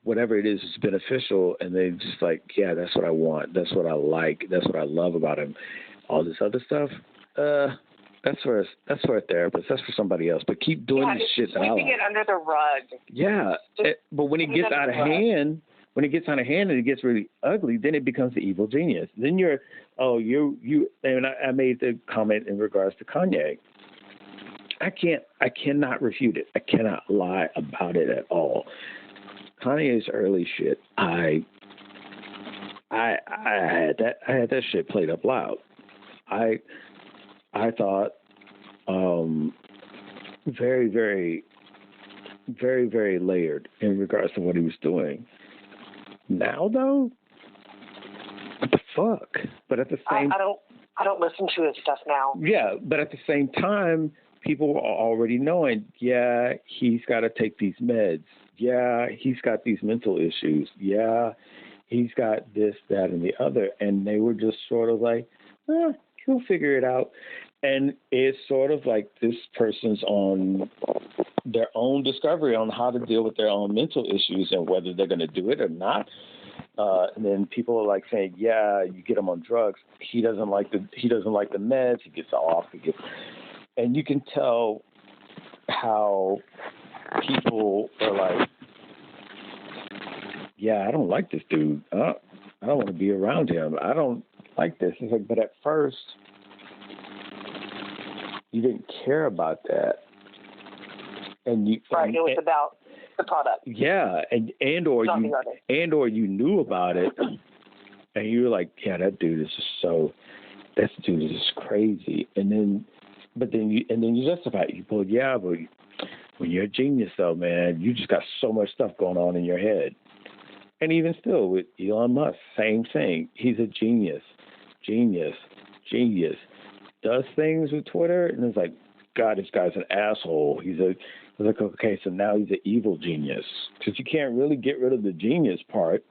whatever it is beneficial, and they just like, yeah, that's what I want. That's what I like. That's what I love about him. All this other stuff, that's for a therapist. That's for somebody else. But keep doing this shit that I like. Sweeping it under the rug. Yeah, but when it gets out of hand, and it gets really ugly, then it becomes the evil genius. Then and I made the comment in regards to Kanye. I cannot refute it. I cannot lie about it at all. Kanye's early shit, I had that shit played up loud. I thought very, very, very, very layered in regards to what he was doing. Now though, what the fuck? But at the same, I don't listen to his stuff now. Yeah, but at the same time, people are already knowing. Yeah, he's got to take these meds. Yeah, he's got these mental issues. Yeah, he's got this, that, and the other. And they were just sort of like, he'll figure it out. And it's sort of like this person's on their own discovery on how to deal with their own mental issues and whether they're going to do it or not. And then people are like saying, yeah, you get him on drugs. He doesn't like the meds. He gets off. And you can tell how people are like, yeah, I don't like this dude. I don't want to be around him. I don't like this. It's like, but at first, you didn't care about that. And you, right, it was about the product. Yeah, and or you knew about it, and you were like, yeah, that dude is just crazy. And then you justify it. You pull, yeah, but when you're a genius, though, man, you just got so much stuff going on in your head. And even still with Elon Musk, same thing. He's a genius. Does things with Twitter, and it's like, God, this guy's an asshole. It's like, okay, so now he's an evil genius. Because you can't really get rid of the genius part.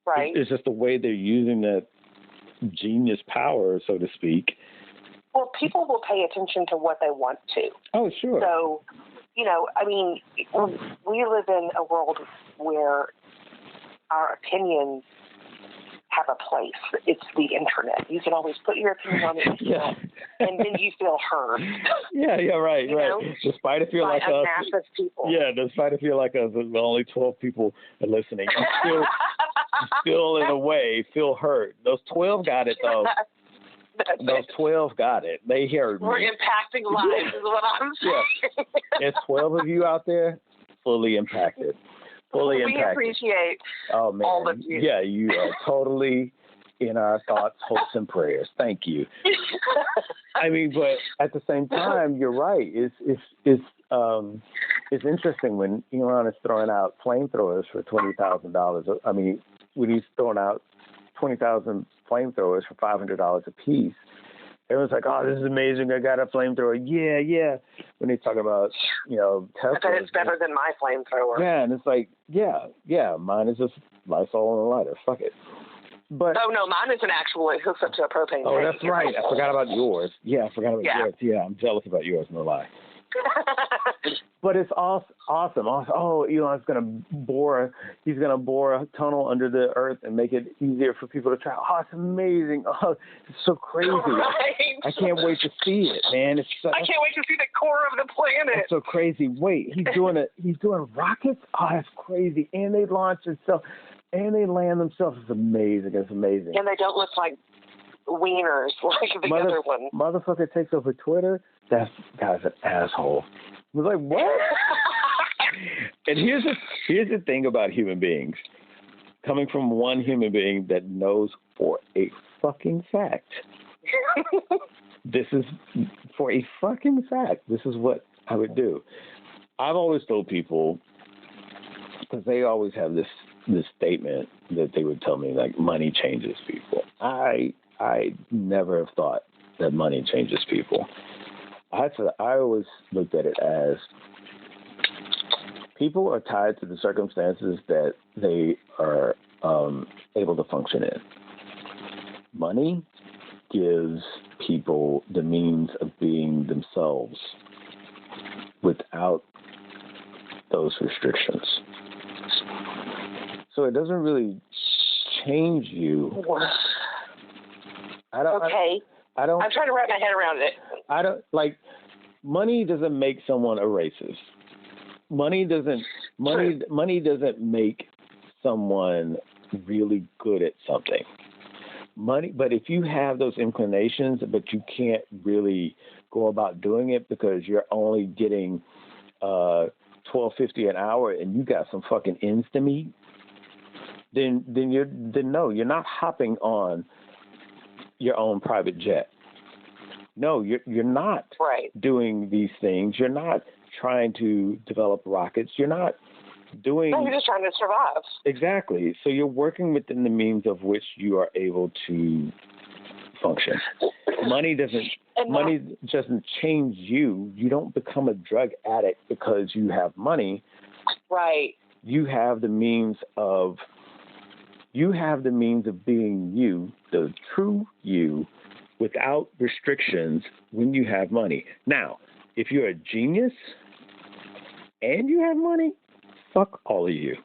Right. It's just the way they're using that genius power, so to speak. Well, people will pay attention to what they want to. Oh, sure. So, I mean, we live in a world where our opinions have a place. It's the internet. You can always put your opinion on the internet, and then you feel heard. Yeah, right. Despite if you're like us, massive people. Yeah, despite if you're like us, only 12 people are listening. You still, in a way, feel heard. Those 12 got it, though. Those 12 got it. They heard me. We're impacting lives, is what I'm saying. Yeah. There's 12 of you out there fully impacted. We appreciate all of you. Yeah, you are totally in our thoughts, hopes, and prayers. Thank you. I mean, but at the same time, you're right. It's interesting when Elon is throwing out flamethrowers for $20,000. I mean, when he's throwing out 20,000 flamethrowers for $500 a piece. Everyone's like, oh, this is amazing. I got a flamethrower. Yeah. When he's talking about, Tesla. I bet it's better than my flamethrower. Yeah, and it's like, yeah. Mine is just Lysol and a lighter. Fuck it. But oh, no, mine is an actual, it hooks up to a propane tank. Oh, that's right. I forgot about yours. Yeah, I forgot about yours. Yeah, I'm jealous about yours, no lie. But it's awesome. Oh, Elon's he's going to bore a tunnel under the earth and make it easier for people to travel. Oh, it's amazing. Oh, it's so crazy. Right. I can't wait to see it, man. I can't wait to see the core of the planet. It's so crazy. Wait, he's doing rockets? Oh, that's crazy. And they launch themselves, and they land themselves. It's amazing. And they don't look like wieners like the other one. Motherfucker takes over Twitter. That guy's an asshole. I was like, what? And here's the thing about human beings. Coming from one human being that knows for a fucking fact. This is for a fucking fact. This is what I would do. I've always told people, because they always have this statement that they would tell me, like, money changes people. I never have thought that money changes people. I always looked at it as people are tied to the circumstances that they are able to function in. Money gives people the means of being themselves without those restrictions. So it doesn't really change you. I'm trying to wrap my head around it. Money doesn't make someone a racist. Money doesn't make someone really good at something. But if you have those inclinations, but you can't really go about doing it because you're only getting $12.50 an hour and you got some fucking ends to meet, then you're not hopping on your own private jet. No, you're not doing these things. You're not trying to develop rockets. You're not doing... No, you're just trying to survive. Exactly. So you're working within the means of which you are able to function. Money doesn't change you. You don't become a drug addict because you have money. Right. You have the means of being you, the true you, without restrictions when you have money. Now, if you're a genius and you have money, fuck all of you.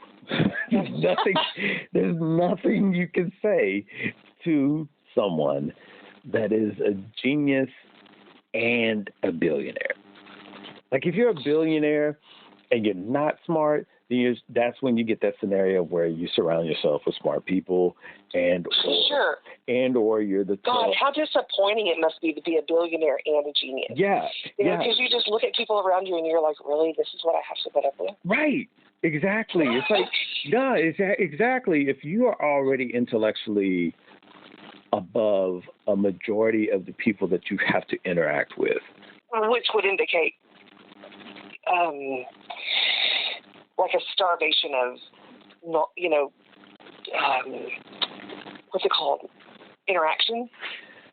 there's nothing you can say to someone that is a genius and a billionaire. Like, if you're a billionaire and you're not smart, then that's when you get that scenario where you surround yourself with smart people, or you're the God, how disappointing it must be to be a billionaire and a genius. Yeah, because you just look at people around you and you're like, really, this is what I have to put up with? Right. Exactly. It's like, no, exactly. If you are already intellectually above a majority of the people that you have to interact with, which would indicate like a starvation of, what's it called? Interaction.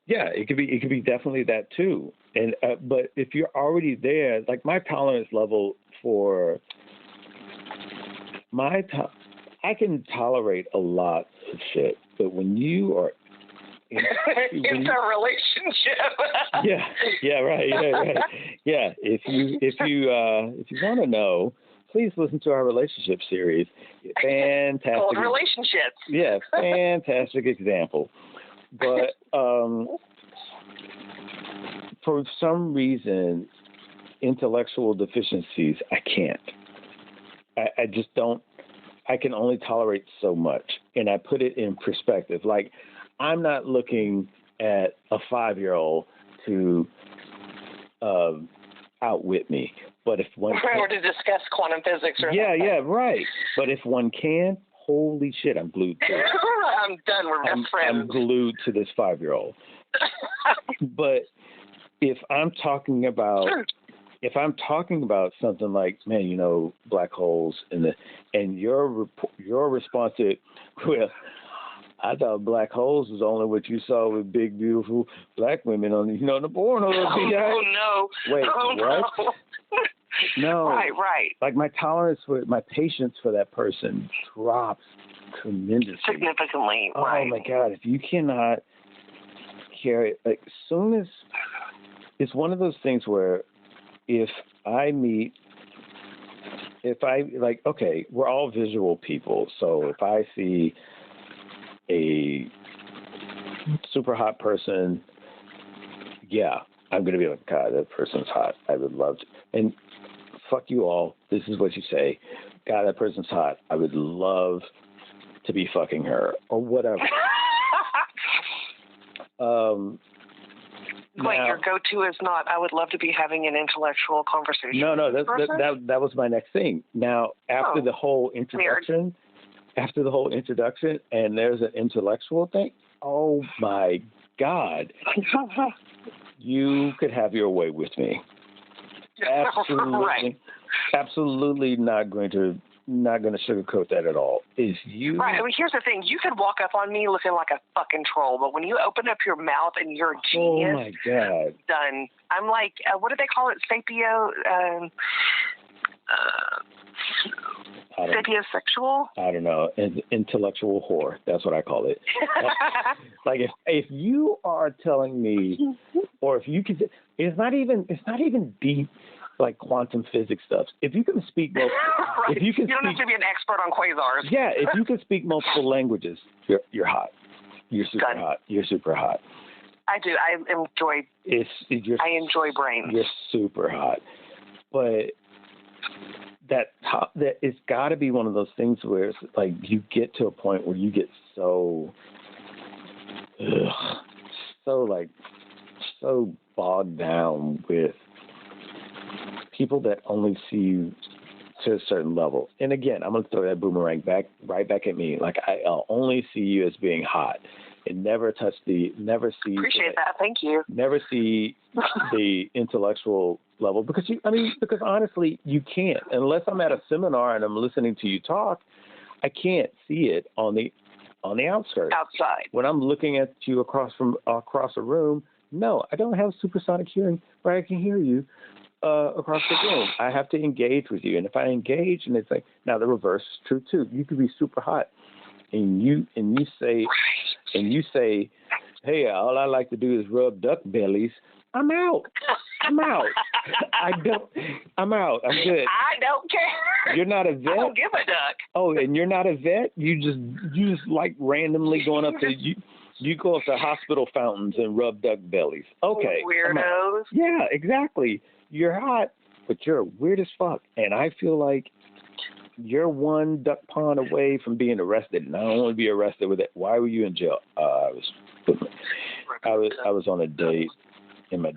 Yeah, it could be definitely that too. And but if you're already there, like my tolerance level for I can tolerate a lot of shit, but when you are it's a relationship. Yeah, right. Yeah, if you want to know, please listen to our relationship series. Fantastic. Called relationships. Yeah, fantastic example. But for some reason, intellectual deficiencies, I can't. I just don't. I can only tolerate so much, and I put it in perspective. Like, I'm not looking at a 5-year-old to outwit me, but if one or to discuss quantum physics or yeah, right. But if one can, holy shit, I'm glued to it. I'm done. We're best friends. I'm glued to this 5-year-old. But if I'm talking about something like, man, black holes and your response to it, well, I thought black holes was only what you saw with big, beautiful black women on the porno. Oh no! Wait, what? No. No. Right. Like, my patience for that person drops tremendously. Significantly, oh, right. Oh my God! If you cannot carry it, like, soon as it's one of those things where if okay, we're all visual people, so if I see a super hot person, yeah, I'm going to be like, God, that person's hot. I would love to. And fuck you all. This is what you say. God, that person's hot. I would love to be fucking her or whatever. Your go-to is not, I would love to be having an intellectual conversation. No, that was my next thing. Now, after the whole introduction, and there's an intellectual thing, oh my God, you could have your way with me. Absolutely, right. Absolutely not going to sugarcoat that at all. Is you right? I mean, here's the thing: you could walk up on me looking like a fucking troll, but when you open up your mouth and you're a genius, oh my God, done. I'm like, what do they call it? Sapiosexual? I don't know. Intellectual whore. That's what I call it. Like, if you are telling me, or if you could, it's not even deep, like quantum physics stuff. If you can speak, right. If you don't have to be an expert on quasars. Yeah, if you can speak multiple languages, you're hot. You're super done. hot. You're super hot. I do. I enjoy brains. You're super hot, but that it's got to be one of those things where it's like you get to a point where you get so bogged down with people that only see you to a certain level. And again, I'm going to throw that boomerang right back at me. Like, I'll only see you as being hot and never see. Appreciate that. Thank you. Never see the intellectual level because honestly, you can't, unless I'm at a seminar and I'm listening to you talk. I can't see it on the outskirts. Outside. When I'm looking at you across a room, no, I don't have supersonic hearing where I can hear you across the room. I have to engage with you, and if I engage, and it's like, now the reverse is true too. You could be super hot, and you say, hey, all I like to do is rub duck bellies. I'm out. I'm out. I'm out. I'm good. I don't care. You're not a vet? I don't give a duck. Oh, and you're not a vet? You just like randomly going up to you go up to hospital fountains and rub duck bellies. Okay. Weirdos. Yeah, exactly. You're hot, but you're weird as fuck. And I feel like you're one duck pond away from being arrested, and I don't want to be arrested with it. Why were you in jail? I was on a date, and my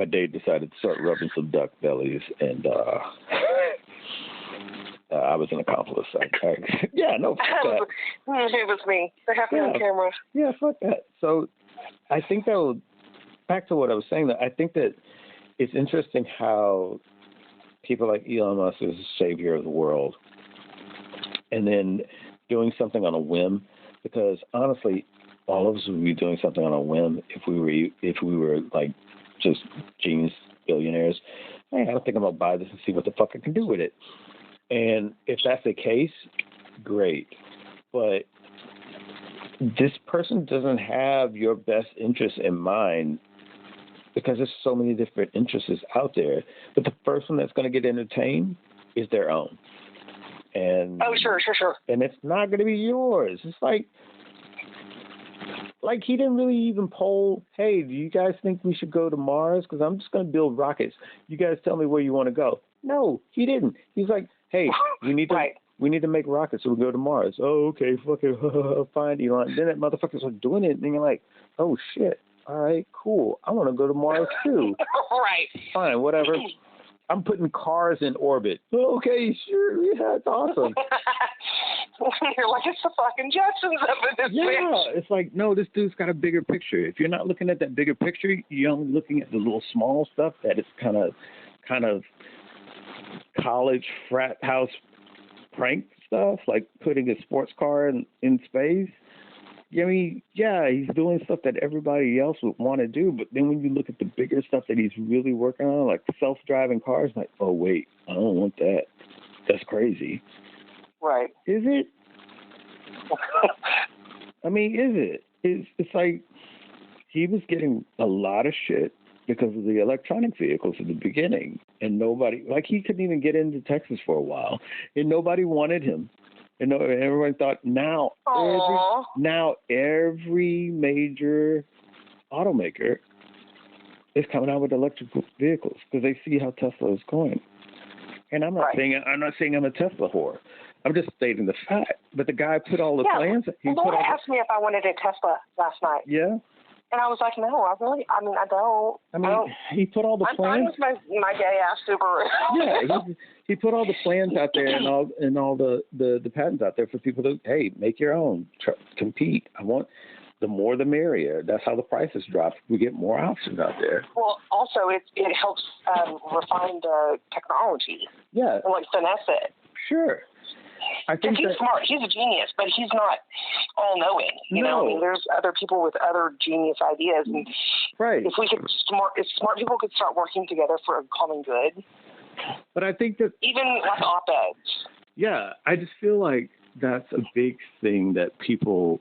date decided to start rubbing some duck bellies, and I was an accomplice. Yeah, no, fuck that. It was me. They have me on camera. Yeah, fuck that. So I think back to what I was saying, that I think that it's interesting how people like Elon Musk is the savior of the world, and then doing something on a whim, because honestly, all of us would be doing something on a whim if we were like just genius billionaires. Hey, I don't think I'm gonna buy this and see what the fuck I can do with it. And if that's the case, great. But this person doesn't have your best interest in mind, because there's so many different interests out there. But the first one that's going to get entertained is their own. And sure. And it's not going to be yours. It's like he didn't really even poll, hey, do you guys think we should go to Mars? Because I'm just going to build rockets. You guys tell me where you want to go. No, he didn't. He's like, hey, we need to make rockets so we'll go to Mars. Oh, okay, fucking fine, Elon. And then that motherfuckers are doing it, and you're like, oh, shit. All right, cool. I want to go to Mars, too. Right. Fine, whatever. I'm putting cars in orbit. Okay, sure. Yeah, it's awesome. You're like, it's the fucking Jetsons up in this bitch. It's like, no, this dude's got a bigger picture. If you're not looking at that bigger picture, you're only looking at the little small stuff that is kind of college frat house prank stuff, like putting a sports car in space. I mean, yeah, he's doing stuff that everybody else would want to do, but then when you look at the bigger stuff that he's really working on, like self-driving cars, like, oh, wait, I don't want that. That's crazy. Right. Is it? I mean, is it? It's like he was getting a lot of shit because of the electronic vehicles at the beginning, and nobody, like, he couldn't even get into Texas for a while, and nobody wanted him. And everyone thought now every major automaker is coming out with electric vehicles because they see how Tesla is going. And I'm not saying I'm a Tesla whore. I'm just stating the fact. But the guy put all the plans. Laura asked me if I wanted a Tesla last night. Yeah. And I was like, no, I don't. He put all the plans. I'm fine with my gay ass Subaru. Yeah, he put all the plans out there and all the patents out there for people to, hey, make your own, compete. I want the more the merrier. That's how the prices drop. We get more options out there. Well, also it helps refine the technology. Yeah. And like finesse it. Sure. I think he's smart. He's a genius, but he's not all-knowing. You know, I mean, there's other people with other genius ideas, and if smart people could start working together for a common good. But I think that even like op-eds. Yeah, I just feel like that's a big thing that people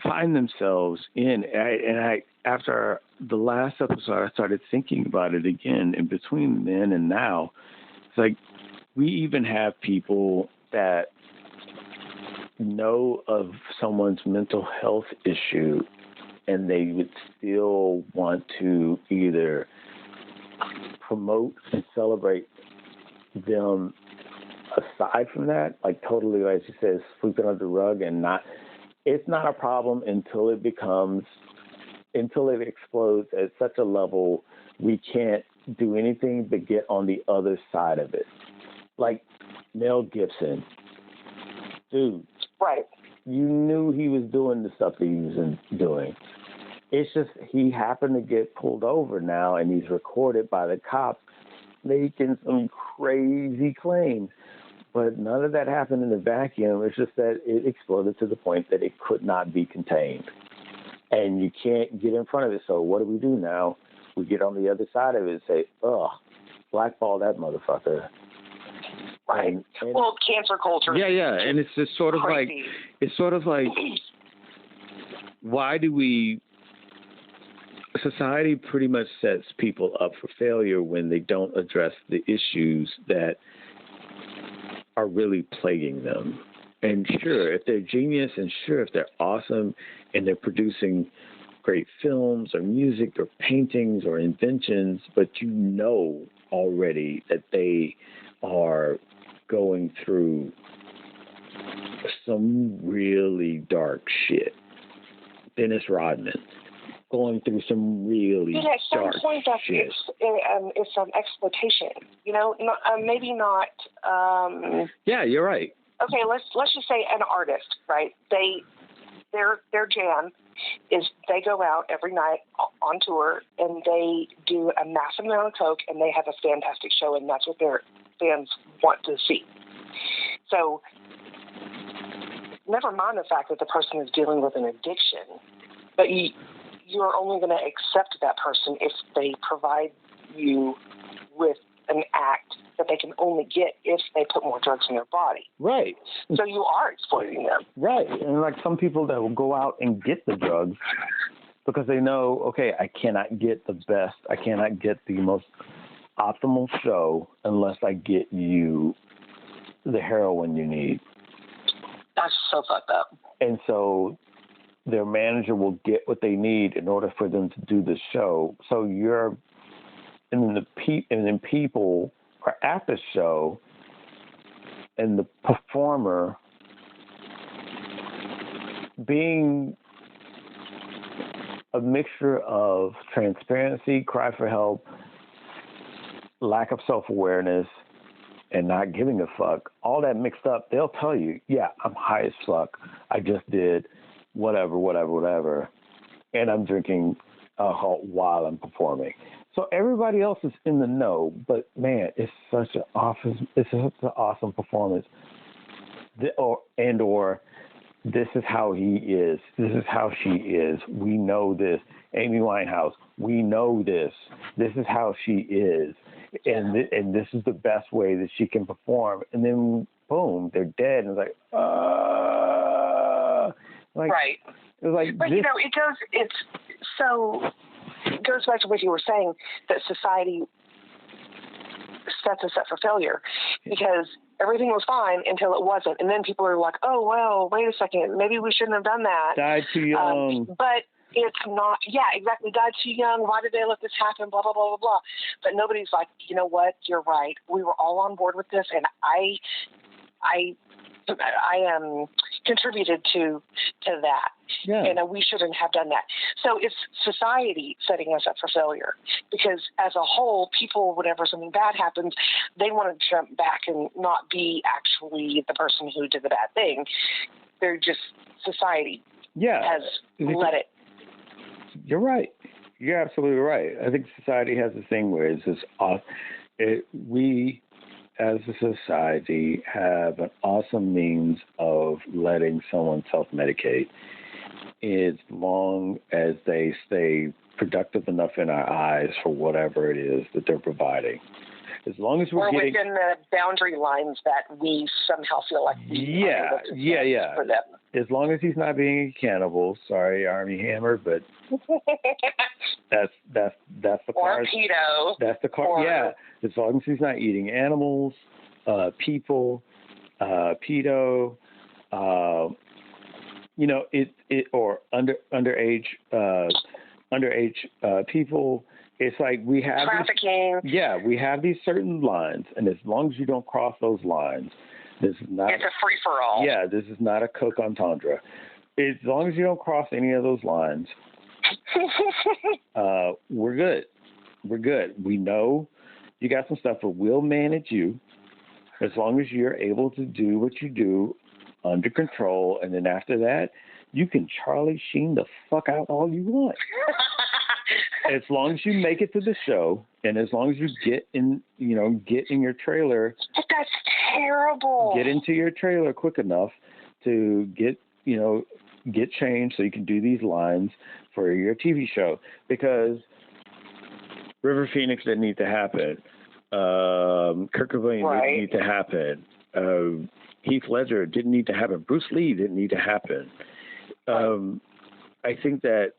find themselves in. After the last episode, I started thinking about it again. And between then and now, it's like we even have people that know of someone's mental health issue, and they would still want to either promote and celebrate them aside from that, like totally, like she says, sweep it under the rug, and it's not a problem until it explodes at such a level we can't do anything but get on the other side of it. Like Mel Gibson, dude. Right. You knew he was doing the stuff that he was doing. It's just he happened to get pulled over now, and he's recorded by the cops making some crazy claims. But none of that happened in a vacuum. It's just that it exploded to the point that it could not be contained. And you can't get in front of it. So what do we do now? We get on the other side of it and say, blackball that motherfucker. Right. Well, cancer culture. Yeah. And it's just sort of crazy. Why do we society pretty much sets people up for failure when they don't address the issues that are really plaguing them. And sure, if they're genius, and sure, if they're awesome, and they're producing great films or music or paintings or inventions, but you know already that they are going through some really dark shit. Dennis Rodman going through some really at some dark point shit. It's an exploitation. You know, maybe not. Yeah, you're right. Okay, let's just say an artist, right? Their jam is they go out every night on tour and they do a massive amount of coke and they have a fantastic show, and that's what their fans want to see. So never mind the fact that the person is dealing with an addiction, but you're only going to accept that person if they provide you with an act that they can only get if they put more drugs in their body. Right. So you are exploiting them. Right. And like some people that will go out and get the drugs because they know, okay, I cannot get the best, I cannot get the most optimal show unless I get you the heroin you need. That's so fucked up. And so their manager will get what they need in order for them to do the show. So and then people are at the show, and the performer being a mixture of transparency, cry for help, lack of self-awareness, and not giving a fuck, all that mixed up, they'll tell you, yeah, I'm high as fuck. I just did whatever, and I'm drinking alcohol while I'm performing. So everybody else is in the know, but man, it's such an awesome performance. Or this is how he is. This is how she is. We know this. Amy Winehouse, we know this. This is how she is. And this is the best way that she can perform. And then, boom, they're dead. And it's like, right. It was like, but, it goes back to what you were saying, that society sets us up for failure because everything was fine until it wasn't. And then people are like, oh, well, wait a second, maybe we shouldn't have done that. Died too young. But it's not, yeah, exactly, died too young. Why did they let this happen? Blah, blah, blah, blah, blah. But nobody's like, you know what? You're right. We were all on board with this. And I contributed to that. Yeah. And we shouldn't have done that. So it's society setting us up for failure because as a whole, people, whenever something bad happens, they want to jump back and not be actually the person who did the bad thing. They're just, society has let it. You're right. You're absolutely right. I think society has this thing where it's just we as a society have an awesome means of letting someone self-medicate as long as they stay productive enough in our eyes for whatever it is that they're providing. As long as we're getting within the boundary lines that we somehow feel like we are able to for them. As long as he's not being a cannibal, sorry, Armie Hammer, but that's the or card. Pedo. That's the card. Yeah, as long as he's not eating animals, people, pedo, or underage people. It's like we have trafficking. We have these certain lines, and as long as you don't cross those lines, this is not. It's a free for all. Yeah, this is not a Coke entendre. As long as you don't cross any of those lines, we're good. We're good. We know you got some stuff, but we'll manage you as long as you're able to do what you do under control, and then after that, you can Charlie Sheen the fuck out all you want. As long as you make it to the show, and as long as you get in your trailer. But that's terrible. Get into your trailer quick enough to get changed so you can do these lines for your TV show. Because River Phoenix didn't need to happen. Kurt Cobain didn't need to happen. Heath Ledger didn't need to happen. Bruce Lee didn't need to happen. I think that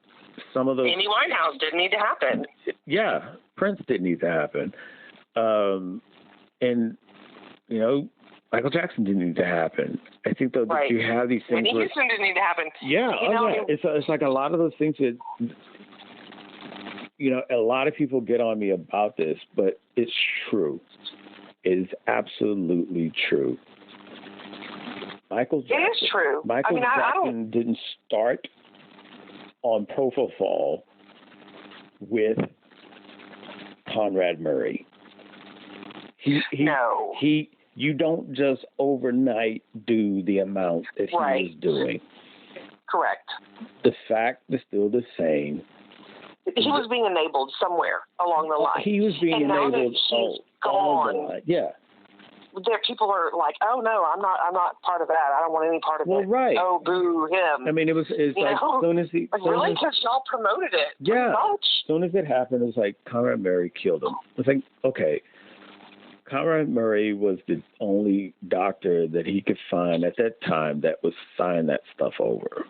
some of those. Amy Winehouse didn't need to happen. Yeah, Prince didn't need to happen. And, you know, Michael Jackson didn't need to happen. I think, though, that you have these things. Whitney Houston didn't need to happen. Yeah, yeah. It's like a lot of those things that, you know, a lot of people get on me about this, but it's true. It is absolutely true. Michael Jackson. It is true. Michael Jackson didn't start on propofol with Conrad Murray. You don't just overnight do the amount that he was doing. Correct. The fact is still the same. He was being enabled somewhere along the line. He was being enabled all the line. Yeah. There, people are like, "Oh no, I'm not part of that. I don't want any part of it." Well, right. Oh, boo him. I mean, it's like soon as he really, because y'all promoted it. Yeah. Much. As soon as it happened, it was like Conrad Murray killed him. It's like, okay, Conrad Murray was the only doctor that he could find at that time that was signing that stuff over,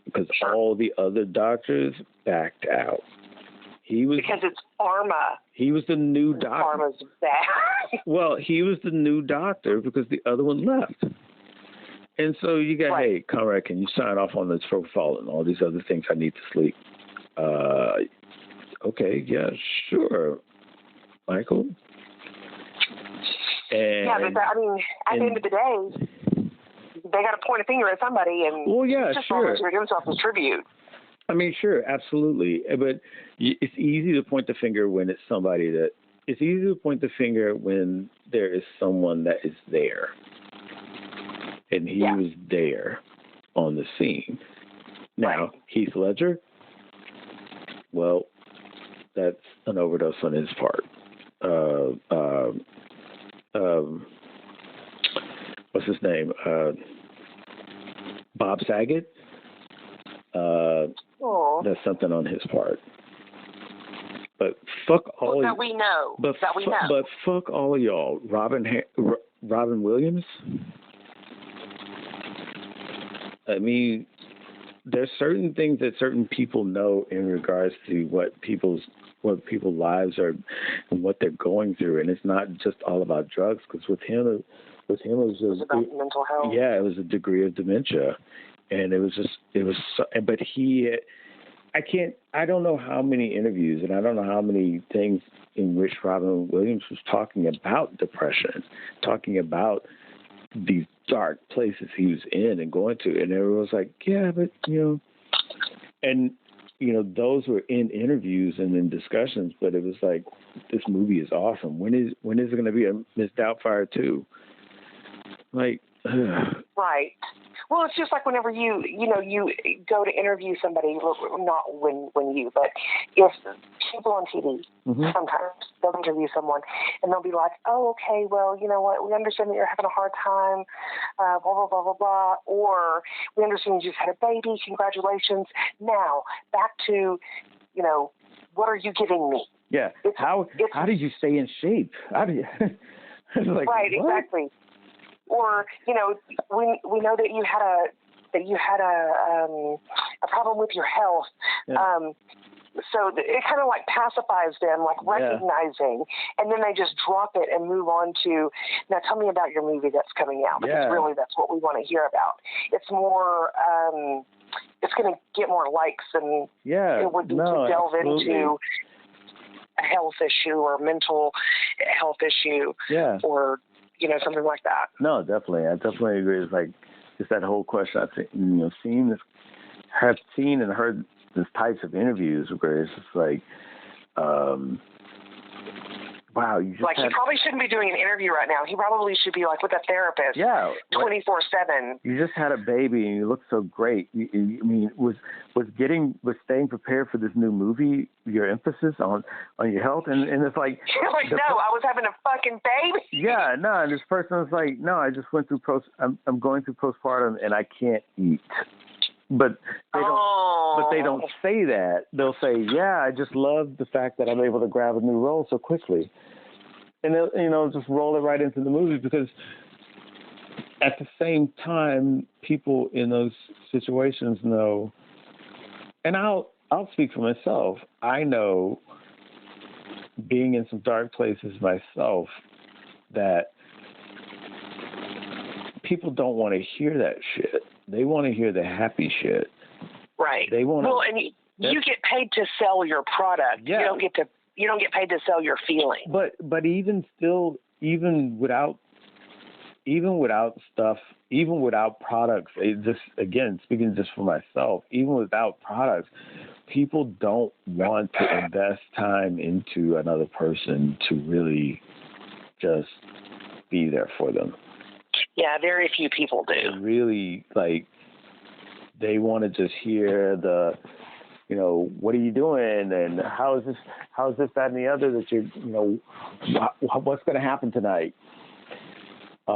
because all the other doctors backed out. Because it's pharma. He was the new doctor. Pharma's bad. Well, he was the new doctor because the other one left. And so you got, hey, Conrad, can you sign off on this propofol and all these other things? I need to sleep. Okay, yeah, sure, Michael. And, yeah, but at the end of the day, they got to point a finger at somebody, and just volunteer himself as tribute. I mean, sure, absolutely. But it's easy to point the finger when it's somebody that... It's easy to point the finger when there is someone that is there. And he was there on the scene. Now, Heath Ledger, well, that's an overdose on his part. What's his name? Bob Saget. That's something on his part. But fuck all that we know. But fuck all of y'all. Robin Williams. I mean, there's certain things that certain people know in regards to what people's lives are and what they're going through, and it's not just all about drugs. Because with him it was about mental health. Yeah, it was a degree of dementia, and but he. I don't know how many interviews and I don't know how many things in which Robin Williams was talking about depression, talking about these dark places he was in and going to. And everyone was like, yeah, but, those were in interviews and in discussions, but it was like, this movie is awesome. When is it going to be a Miss Doubtfire 2? Like, right. Well, it's just like whenever you go to interview somebody, not when you, but if people on TV, sometimes they'll interview someone and they'll be like, oh, okay, well, you know what, we understand that you're having a hard time, blah, blah, blah, blah, blah, or we understand you just had a baby, congratulations. Now, back to, what are you giving me? Yeah. How did you stay in shape? How do you... like, right, what? Exactly. Or, we know that you had a problem with your health. Yeah. So it kind of like pacifies them, like recognizing, and then they just drop it and move on to, now tell me about your movie that's coming out. Because really that's what we want to hear about. It's more, it's going to get more likes than it would be to delve into a health issue or mental health issue or, something like that. No, definitely. I definitely agree. It's like, just that whole question. I think, have seen and heard these types of interviews where it's just like, wow, you just like he probably shouldn't be doing an interview right now. He probably should be like with a therapist. 24/7. You just had a baby and you look so great. Was staying prepared for this new movie your emphasis on your health? And it's like, I was having a fucking baby. Yeah, no. And this person was like, no, I just went through I'm going through postpartum and I can't eat. But they don't say that. They'll say, yeah, I just love the fact that I'm able to grab a new role so quickly. And they'll, just roll it right into the movie, because at the same time, people in those situations know, and I'll I'll speak for myself. I know, being in some dark places myself, that people don't want to hear that shit. They want to hear the happy shit. Right. They want. Well, and you get paid to sell your product. Yeah. You don't get paid to sell your feeling. But even still, even without stuff, even without products, just again speaking just for myself, even without products, people don't want to invest time into another person to really just be there for them. Yeah, very few people do. They really, like, they want to just hear the, what are you doing, and how's this, that, and the other, that you're, what's going to happen tonight? I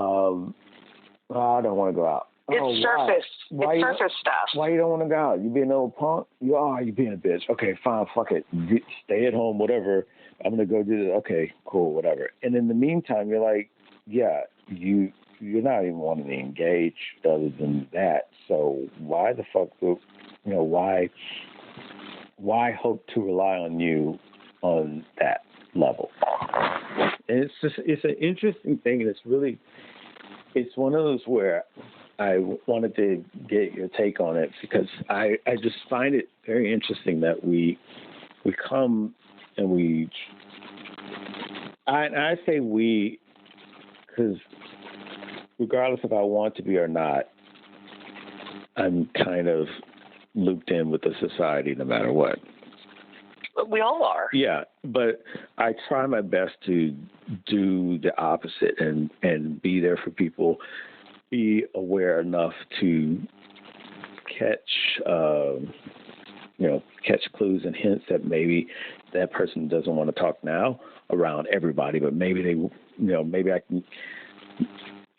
don't want to go out. It's surface. Why? It's surface stuff. Why you don't want to go out? You being a little punk? You being a bitch. Okay, fine, fuck it. Stay at home, whatever. I'm going to go do this. Okay, cool, whatever. And in the meantime, you're like, yeah, you're not even wanting to engage other than that. So why the fuck, why hope to rely on you on that level? And it's an interesting thing, and it's one of those where I wanted to get your take on it, because I just find it very interesting that we come and I say we, because regardless if I want to be or not, I'm kind of looped in with the society no matter what. We all are. Yeah, but I try my best to do the opposite and be there for people, be aware enough to catch clues and hints that maybe that person doesn't want to talk now around everybody, but maybe maybe I can,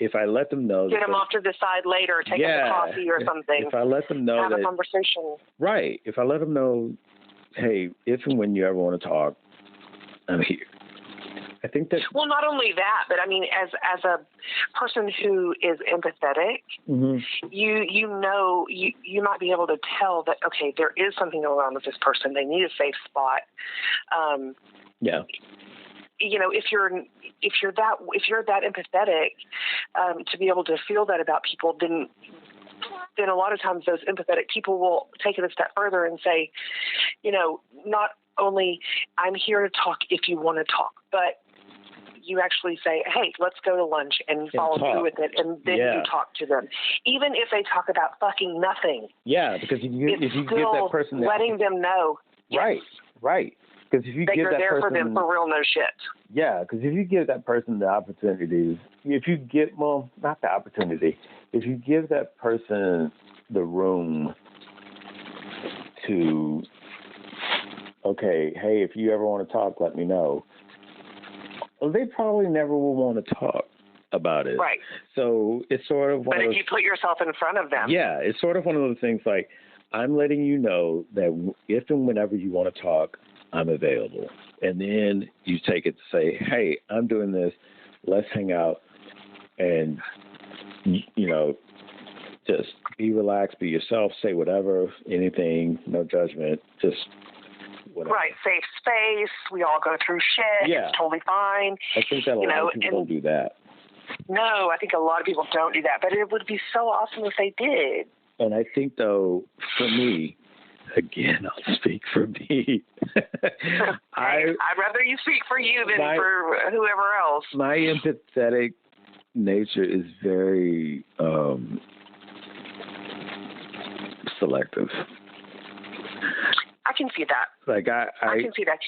if I let them know, get them off to the side later, take them to coffee or something. If I let them know, have a conversation. Right. If I let them know, hey, if and when you ever want to talk, I'm here. I think that. Well, not only that, but I mean, as a person who is empathetic, mm-hmm. you might be able to tell that, okay, there is something going on with this person. They need a safe spot. Yeah. If you're that empathetic, to be able to feel that about people, then a lot of times those empathetic people will take it a step further and say, not only I'm here to talk if you want to talk, but you actually say, hey, let's go to lunch and follow through with it, and then you talk to them. Even if they talk about fucking nothing. Yeah, because if you give that person letting them know. Right, yes, right. Because if you give that there person, for them for real, no shit. Yeah, because if you give that person the opportunity, not the opportunity, if you give that person the room to, okay, hey, if you ever want to talk, let me know. Well, they probably never will want to talk about it. Right. So it's sort of one But of if you put yourself in front of them. Yeah, it's sort of one of those things like, I'm letting you know that if and whenever you want to talk, I'm available. And then you take it to say, hey, I'm doing this. Let's hang out and, just be relaxed, be yourself, say whatever, anything, no judgment, just whatever. Right, safe space. We all go through shit. Yeah. It's totally fine. I think that a lot of people don't do that. No, I think a lot of people don't do that, but it would be so awesome if they did. And I think, though, for me, again, I'll speak for me. I'd rather you speak for you than for whoever else. My empathetic nature is very selective. I can see that. Like I can see that.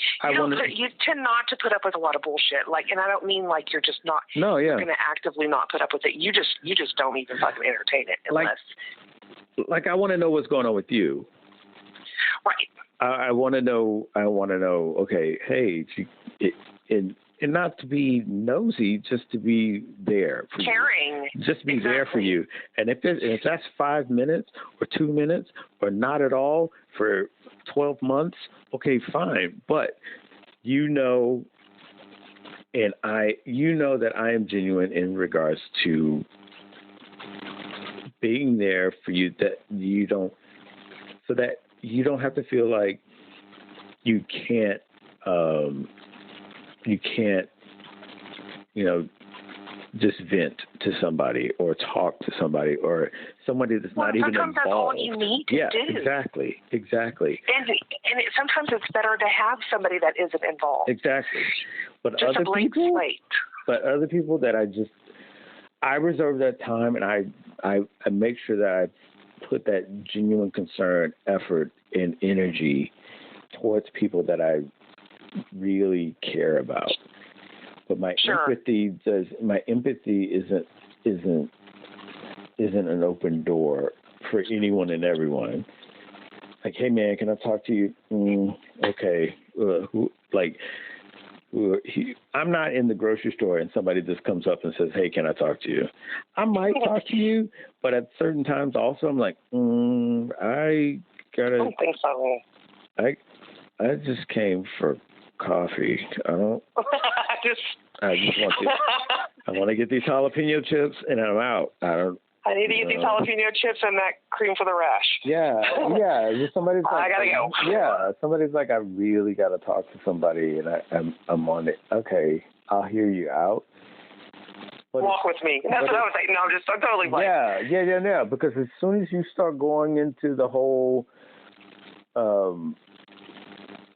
You tend not to put up with a lot of bullshit. Like, and I don't mean like you're just not. No, yeah. You're going to actively not put up with it. You just don't even fucking entertain it unless. Like I want to know what's going on with you. Right. I want to know. Okay, hey, and not to be nosy, just to be there for caring. You. Just be there for you. And if that's 5 minutes or 2 minutes or not at all for 12 months, okay, fine. But and that I am genuine in regards to being there for you, that you don't, so that you don't have to feel like you can't, just vent to somebody or talk to somebody or somebody that's not even involved. Sometimes that's all you need to do. Exactly. And sometimes it's better to have somebody that isn't involved. Exactly. But just other a blank slate. But other people that I reserve that time, and I make sure that I put that genuine concern, effort, and energy towards people that I really care about. But my empathy isn't an open door for anyone and everyone. Like, hey man, can I talk to you? Okay. I'm not in the grocery store and somebody just comes up and says, hey, can I talk to you? I might talk to you, but at certain times also I'm like, I don't think so. I just came for coffee. I want to get these jalapeno chips and I'm out. I need to get these jalapeno chips and that cream for the rash. Yeah. Somebody's like, I gotta go. Yeah, somebody's like, I really gotta talk to somebody, and I'm on it. Okay, I'll hear you out. But walk with me. That's what I was saying. No, I'm totally like. Yeah. Because as soon as you start going into the whole,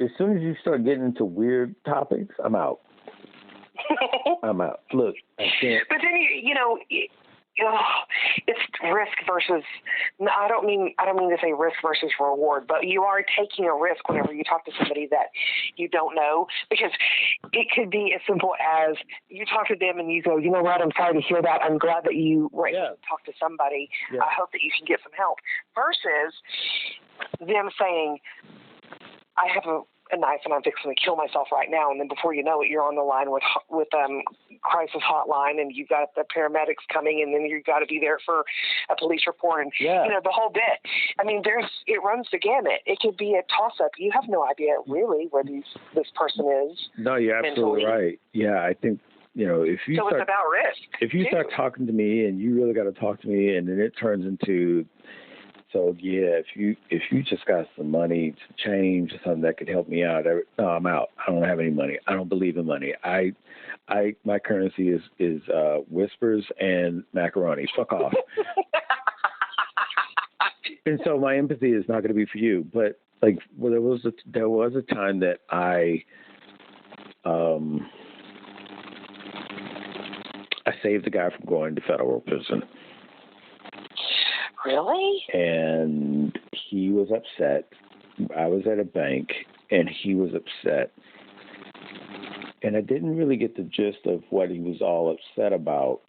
as soon as you start getting into weird topics, I'm out. I'm out. Look, I can't. But then it's risk versus. I don't mean to say risk versus reward, but you are taking a risk whenever you talk to somebody that you don't know, because it could be as simple as you talk to them and you go, you know what, I'm sorry to hear that. I'm glad that you were able to talk to somebody. Yeah. I hope that you can get some help. Versus them saying, I have a knife and I'm fixing to kill myself right now, and then before you know it, you're on the line with crisis hotline, and you've got the paramedics coming, and then you've got to be there for a police report, and the whole bit. I mean, it runs the gamut. It could be a toss-up. You have no idea really where this person is. No, you're absolutely right. Yeah, I think if you so start, it's about risk. If you start talking to me, and you really got to talk to me, and then it turns into. So if you just got some money to change or something that could help me out, no, I'm out. I don't have any money. I don't believe in money. My currency is whispers and macaroni. Fuck off. And so my empathy is not going to be for you. But there was a time that I saved the guy from going to federal prison. Really? And he was upset. I was at a bank, and he was upset. And I didn't really get the gist of what he was all upset about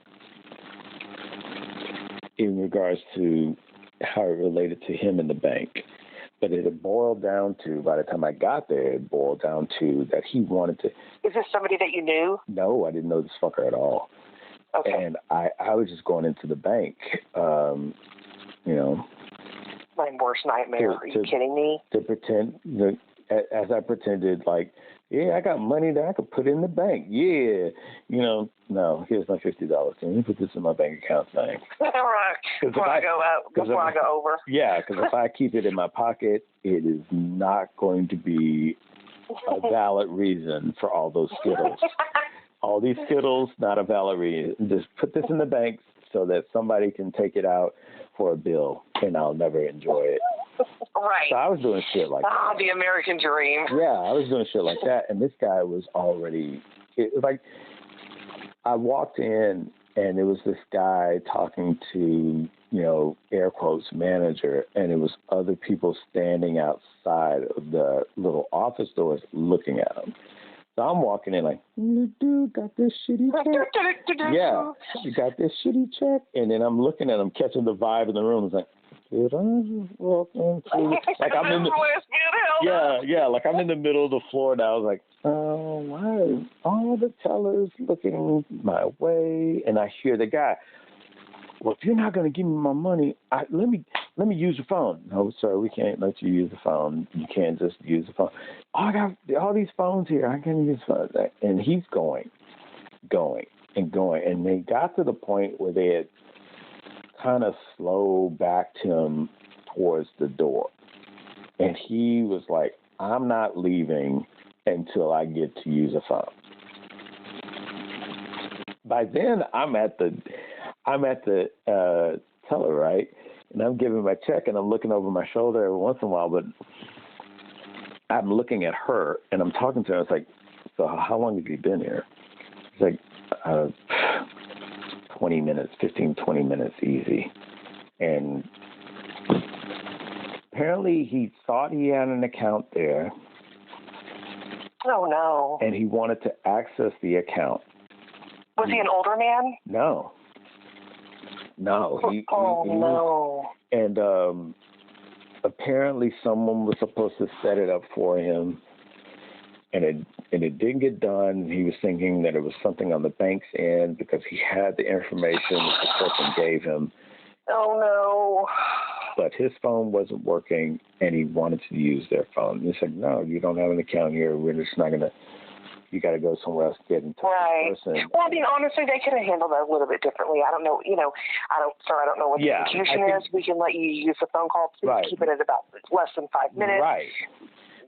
in regards to how it related to him in the bank. But it had boiled down to, by the time I got there, it boiled down to that he wanted to... Is this somebody that you knew? No, I didn't know this fucker at all. Okay. And I was just going into the bank... my worst nightmare. Are you kidding me? To pretend, as I pretended, like, yeah, I got money that I could put in the bank. Yeah, no, here's my $50. Can you put this in my bank account, thanks? Right. Before I go over. Yeah, because if I keep it in my pocket, it is not going to be a valid reason for all those Skittles. All these Skittles, not a valid reason. Just put this in the bank so that somebody can take it out for a bill, and I'll never enjoy it. Right. So I was doing shit like that. The American dream. Yeah, I was doing shit like that, and this guy was already... It was like, I walked in, and it was this guy talking to, air quotes, manager, and it was other people standing outside of the little office doors looking at him. So I'm walking in like, dude, got this shitty check. Yeah, you got this shitty check. And then I'm looking at him, catching the vibe in the room. It's like, did I just walk into... Like I'm in like I'm in the middle of the floor now. I was like, oh, why are all the tellers looking my way? And I hear the guy, well, if you're not going to give me my money, let me use the phone. No, sir, we can't let you use the phone. You can't just use the phone. Oh, I got all these phones here. I can't use the phone. And he's going. And they got to the point where they had kind of slowed back him towards the door. And he was like, I'm not leaving until I get to use a phone. By then, I'm at the teller, right? And I'm giving my check, and I'm looking over my shoulder every once in a while, but I'm looking at her, and I'm talking to her. It's like, so how long have you been here? It's like 20 minutes, 15, 20 minutes easy. And apparently he thought he had an account there. Oh, no. And he wanted to access the account. Was he an older man? No. No. No. And apparently someone was supposed to set it up for him, and it didn't get done. He was thinking that it was something on the bank's end because he had the information that the person gave him. Oh, no. But his phone wasn't working, and he wanted to use their phone. And he said, no, you don't have an account here. We're just not going to, you got to go somewhere else to get in touch with the person. Well, I mean, honestly, they could have handled that a little bit differently. I don't know, I don't know what the confusion is. We can let you use the phone call. Please keep it at about less than 5 minutes. Right.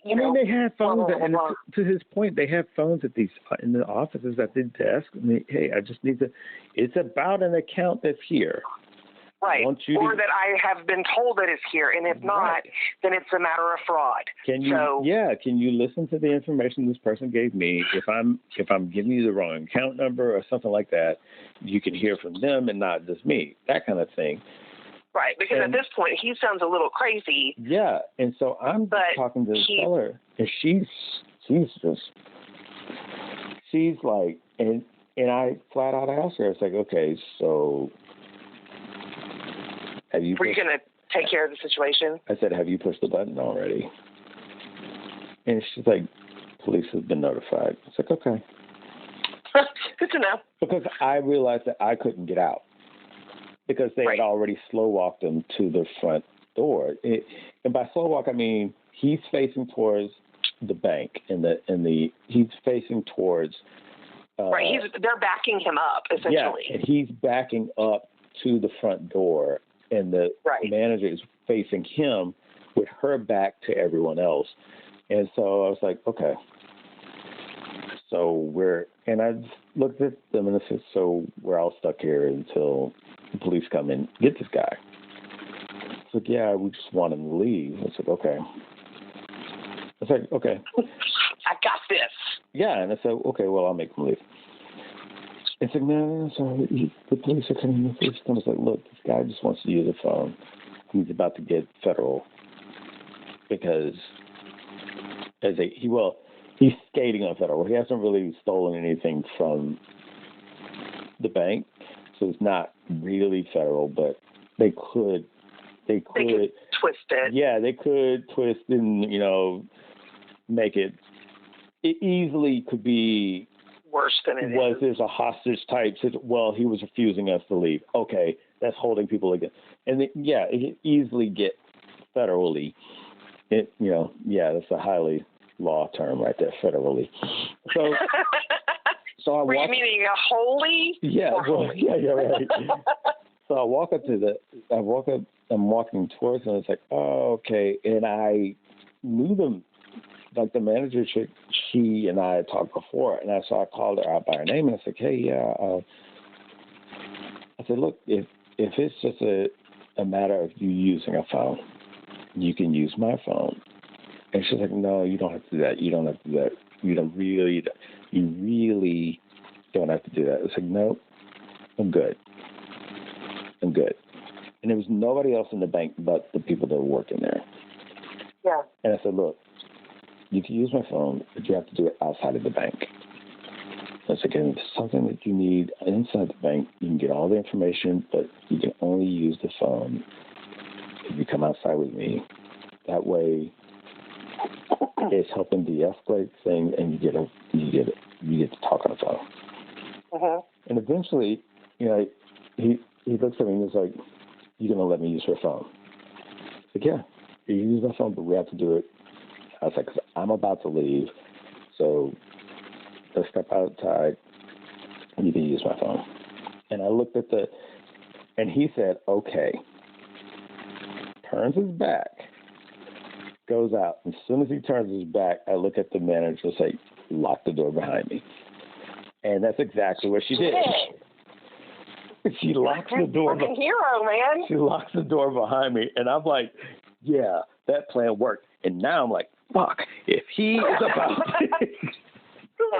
They have phones, and to his point, they have phones at in the offices at the desk. I mean, hey, I just need to, it's about an account that's here. Right. Or that I have been told that it's here, and if not, then it's a matter of fraud. Can you listen to the information this person gave me? If I'm giving you the wrong account number or something like that, you can hear from them and not just me. That kind of thing. Right, because at this point he sounds a little crazy. Yeah, and so I'm talking to the seller, and she's like, and I flat out asked her, it's like, okay, so. Were you going to take care of the situation? I said, have you pushed the button already? And she's like, police have been notified. It's like, okay. Good to know. Because I realized that I couldn't get out because they had already slow walked him to the front door. And by slow walk, I mean he's facing towards the bank, and he's facing towards. They're backing him up essentially. Yeah, and he's backing up to the front door. And the manager is facing him with her back to everyone else. And so I was like, okay. So and I looked at them and I said, so we're all stuck here until the police come and get this guy. It's like, yeah, we just want him to leave. I said, okay. I said, okay. I got this. Yeah, and I said, okay, well, I'll make him leave. It's like, no, sorry, the police are coming. The police come. It's like, look, this guy just wants to use a phone. He's about to get federal because he's skating on federal. He hasn't really stolen anything from the bank, so it's not really federal. But they could twist it. Yeah, they could twist and make it. It easily could be. Worse than it was this a hostage type? Well, he was refusing us to leave. Okay, that's holding people against. And it can easily get federally. That's a highly law term right there, federally. So I were you meaning a holy? Yeah, right. So I walk up I'm walking towards them. It's like, oh, okay, and I knew them. Like the manager chick, she and I had talked before, and so I called her out by her name, and I said, hey, I said, look, if it's just a matter of you using a phone, you can use my phone. And she's like, no, you don't have to do that. You don't have to do that. You really don't have to do that. It's like, no, I'm good. And there was nobody else in the bank but the people that were working there. Yeah. And I said, look, you can use my phone, but you have to do it outside of the bank. That's again something that you need inside the bank. You can get all the information, but you can only use the phone if you come outside with me. That way, it's helping de-escalate things, and you get to talk on the phone. Uh-huh. And eventually, he looks at me and he's like, "You're gonna let me use your phone?" I said, "Yeah, you can use my phone, but we have to do it." I was like, "'Cause I'm about to leave, so let's step outside and you can use my phone." And I looked at and he said, "Okay." Turns his back goes out. As soon as he turns his back, I look at the manager and say, lock the door behind me. And that's exactly what she did. She locks the door. Hero, man. She locks the door behind me, and I'm like, yeah, that plan worked. And now I'm like, fuck, if he is about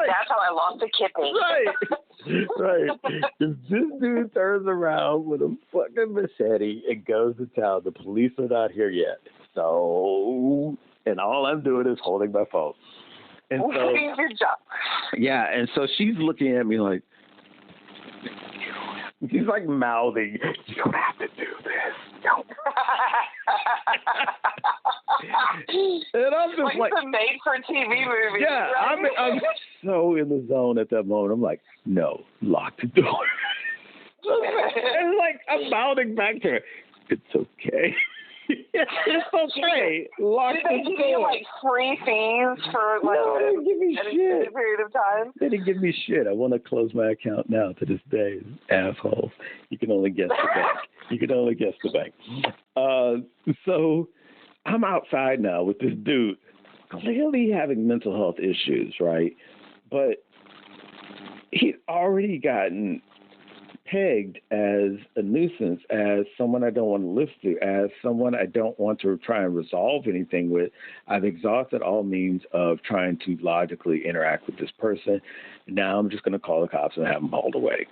that's how I lost a kidney. Right. If this dude turns around with a fucking machete and goes to town, the police are not here yet. So, and all I'm doing is holding my phone. And so, good job. Yeah, and so she's looking at me like, she's like mouthing, you don't have to do this. Don't. And I'm just like a made-for-TV movie. Yeah, right? I'm so in the zone at that moment. I'm like, no, lock the door. And like I'm mouthing back to her, it's okay. It's okay. Lock the door. Did they give you like free fees for like they didn't give me shit. Period of time? They didn't give me shit. I want to close my account now to this day. Assholes. You can only guess the bank. You can only guess the bank. So I'm outside now with this dude, clearly having mental health issues, right? But he'd already gotten pegged as a nuisance, as someone I don't want to listen to, as someone I don't want to try and resolve anything with. I've exhausted all means of trying to logically interact with this person. Now I'm just going to call the cops and have them hauled away,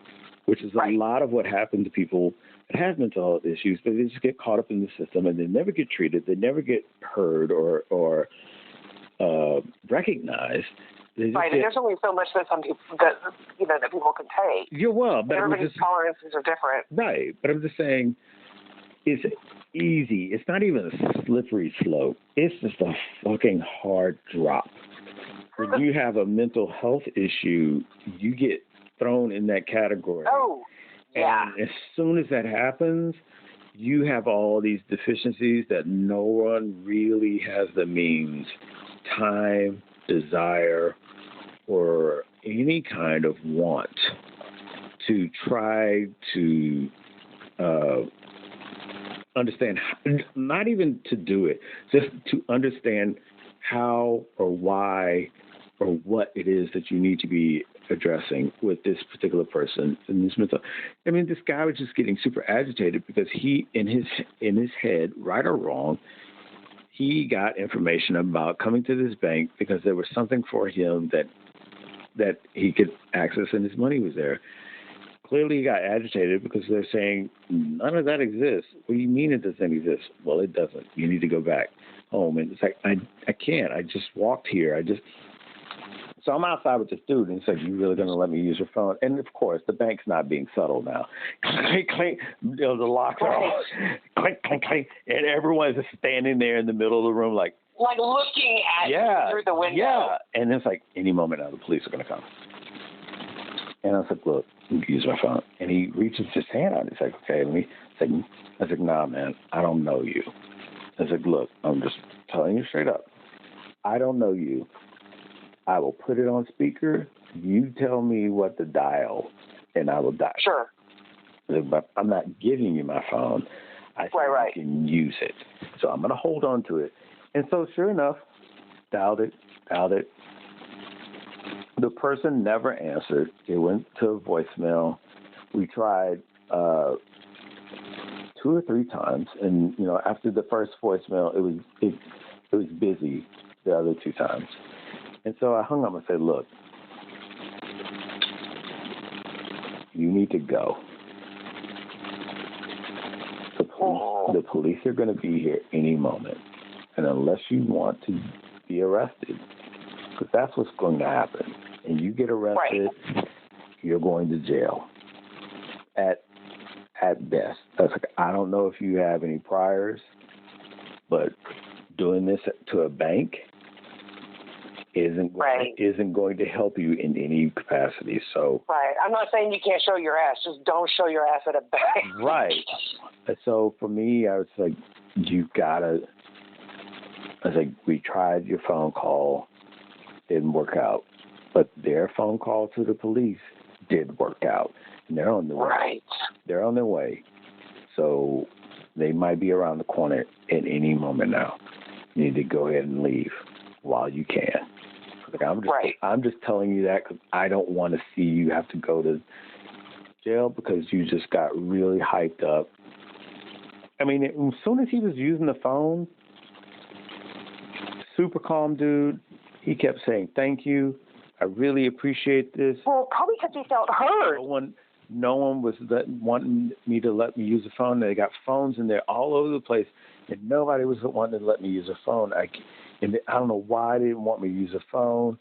which is a lot of what happened to people that have mental health issues, but they just get caught up in the system and they never get treated. They never get heard or recognized. There's only so much that some people that people can take. Yeah, well, but everybody's tolerances are different. Right, but I'm just saying, it's easy. It's not even a slippery slope. It's just a fucking hard drop. When you have a mental health issue, you get thrown in that category. Oh, yeah. And as soon as that happens, you have all these deficiencies that no one really has the means, time, desire, or any kind of want to try to understand, not even to do it, just to understand how or why or what it is that you need to be addressing with this particular person in this mental. I mean, this guy was just getting super agitated because he, in his head, right or wrong, he got information about coming to this bank because there was something for him that he could access and his money was there. Clearly he got agitated because they're saying, none of that exists. What do you mean it doesn't exist? Well, it doesn't. You need to go back home. And it's like, I can't. I just walked here. So I'm outside with this dude, and he's like, you really going to let me use your phone? And, of course, the bank's not being subtle now. Clink, clink, the locks are off. Clink, clink, clink. And everyone's just standing there in the middle of the room like looking at you through the window. Yeah. And it's like, any moment now, the police are going to come. And I was like, look, you can use my phone. And he reaches his hand out. He's like, okay, let me. I was like, nah, man, I don't know you. I was like, look, I'm just telling you straight up. I don't know you. I will put it on speaker. You tell me what to dial, and I will dial. Sure. But I'm not giving you my phone. I think you can use it. So I'm going to hold on to it. And so sure enough, dialed it. The person never answered. It went to voicemail. We tried 2 or 3 times. And, after the first voicemail, it was busy the other 2 times. And so I hung up and said, look, you need to go. The police are going to be here any moment. And unless you want to be arrested, because that's what's going to happen, and you get arrested, you're going to jail at best. That's like, I don't know if you have any priors, but doing this to a bank isn't going to help you in any capacity. So I'm not saying you can't show your ass, just don't show your ass at a bank. Right. So for me, I was like, we tried your phone call, didn't work out, but their phone call to the police did work out, and they're on their way. They're on their way, so they might be around the corner at any moment now. you need to go ahead and leave while you can. Like, I'm just telling you that because I don't want to see you have to go to jail because you just got really hyped up. I mean, as soon as he was using the phone, super calm dude, he kept saying, thank you. I really appreciate this. Well, probably because he felt hurt. No one was wanting me to let me use the phone. They got phones in there all over the place, and nobody was wanting to let me use a phone. I don't know why they didn't want me to use a phone.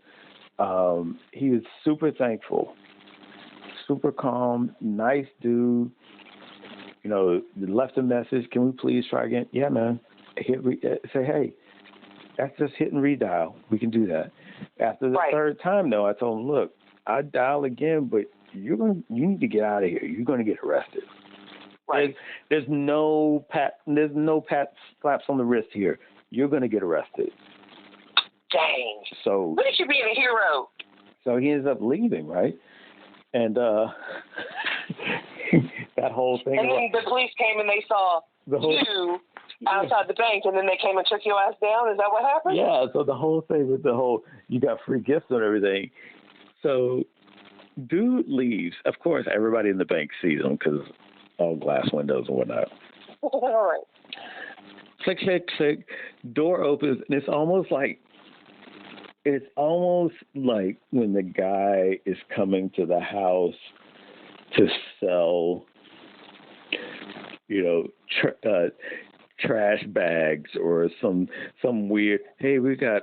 He was super thankful, super calm, nice dude. You know, left a message. Can we please try again? Yeah, man. Say, hey, that's just hit and redial. We can do that. After the third time, though, I told him, look, I dial again, but you need to get out of here. You're going to get arrested. Right. There's no pat slaps on the wrist here. You're going to get arrested. Dang. So look at you being a hero. So he ends up leaving, right? And that whole thing. And then the police came and they saw you outside the bank, and then they came and took your ass down. Is that what happened? Yeah. So the whole thing with you got free gifts and everything. So dude leaves. Of course, everybody in the bank sees him because all glass windows and whatnot. All right. Click, click, click. Door opens, and it's almost like when the guy is coming to the house to sell, trash bags or some weird. Hey, we got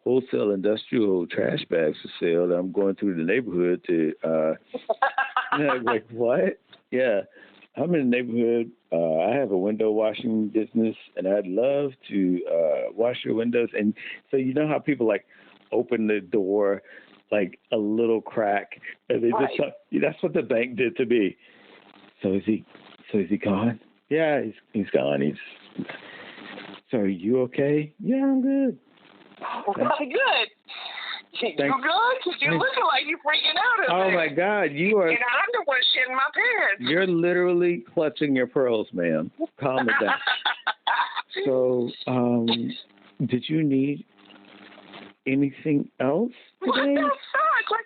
wholesale industrial trash bags for sale. That I'm going through the neighborhood to. Like what? Yeah, I'm in the neighborhood. I have a window washing business, and I'd love to wash your windows. And so you know how people like open the door like a little crack, and they just that's what the bank did to me. So is he gone? Yeah, he's gone. So are you okay? Yeah, I'm good. Good. You good? You're looking like you're freaking out. Oh my God, you are. And I'm the one shitting my pants. You're literally clutching your pearls, ma'am. Calm it down. So, did you need anything else today? What the fuck? Like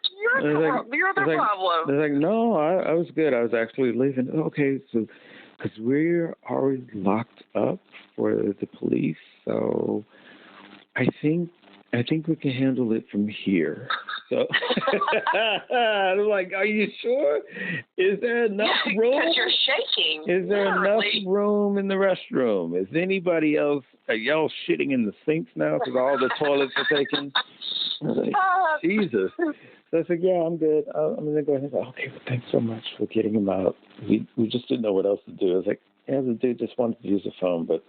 you're the problem. I was like, no, I was good. I was actually leaving. Okay, so because we're already locked up for the police, so I think we can handle it from here. So I'm like, are you sure? Is there enough room? Because you're shaking. Is there enough room in the restroom? Is anybody else? Are y'all shitting in the sinks now because all the toilets are taken? I was like, Jesus. So I said, yeah, I'm good. I'm going to go ahead and say, okay, well, thanks so much for getting him out. We just didn't know what else to do. I was like, yeah, the dude just wanted to use the phone, but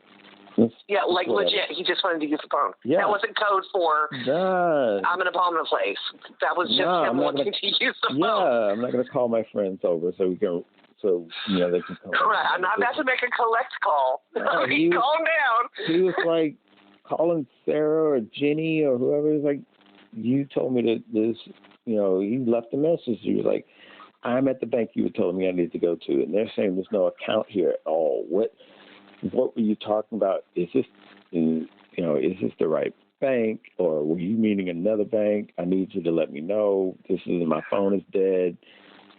yeah, like legit. He just wanted to use the phone. Yeah. That wasn't code for I'm going to bomb the place. That was just him wanting to use the phone. Yeah, I'm not going to call my friends over they can come. Correct. I'm not about to make a collect call. Calm down. He was like calling Sarah or Jenny or whoever. He's like, you told me that this, he left a message. He was like, I'm at the bank you were telling me I need to go to, and they're saying there's no account here at all. What were you talking about? Is this the right bank, or were you meaning another bank? I need you to let me know. My phone is dead.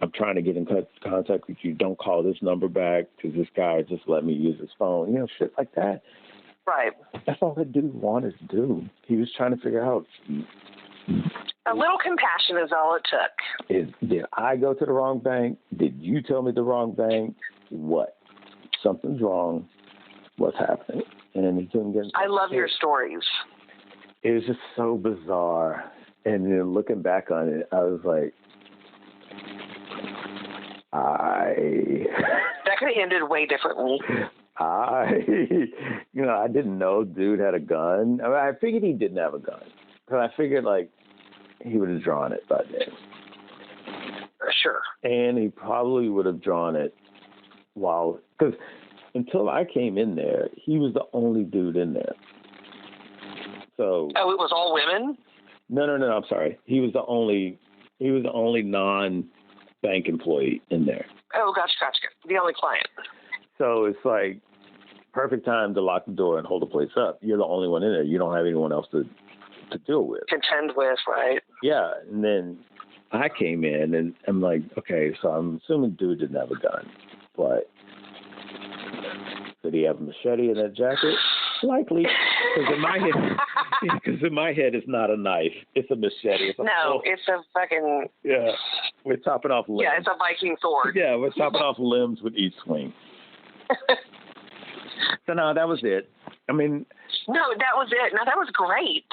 I'm trying to get in contact with you. Don't call this number back because this guy just let me use his phone. Shit like that. Right. That's all the dude wanted to do. He was trying to figure out. A little compassion is all it took. Did I go to the wrong bank? Did you tell me the wrong bank? What? Something's wrong. What's happening? And then he couldn't get. I love your stories. It was just so bizarre. And then looking back on it, I was like, that could have ended way differently. I didn't know dude had a gun. I mean, I figured he didn't have a gun. Because I figured, he would have drawn it by then. Sure. And he probably would have drawn it because until I came in there, he was the only dude in there. So. Oh, it was all women? No, I'm sorry. He was the only non-bank employee in there. Oh, gotcha. The only client. So it's like, perfect time to lock the door and hold the place up. You're the only one in there. You don't have anyone else to deal with. Contend with, right? Yeah, and then I came in and I'm like, okay, so I'm assuming dude didn't have a gun, but did he have a machete in that jacket? Likely, because in my head, it's not a knife; it's a machete. It's a fucking. Yeah, we're chopping off limbs. Yeah, it's a Viking sword. Yeah, we're chopping off limbs with each swing. So no, that was it. I mean. No, that was it. No, that was great.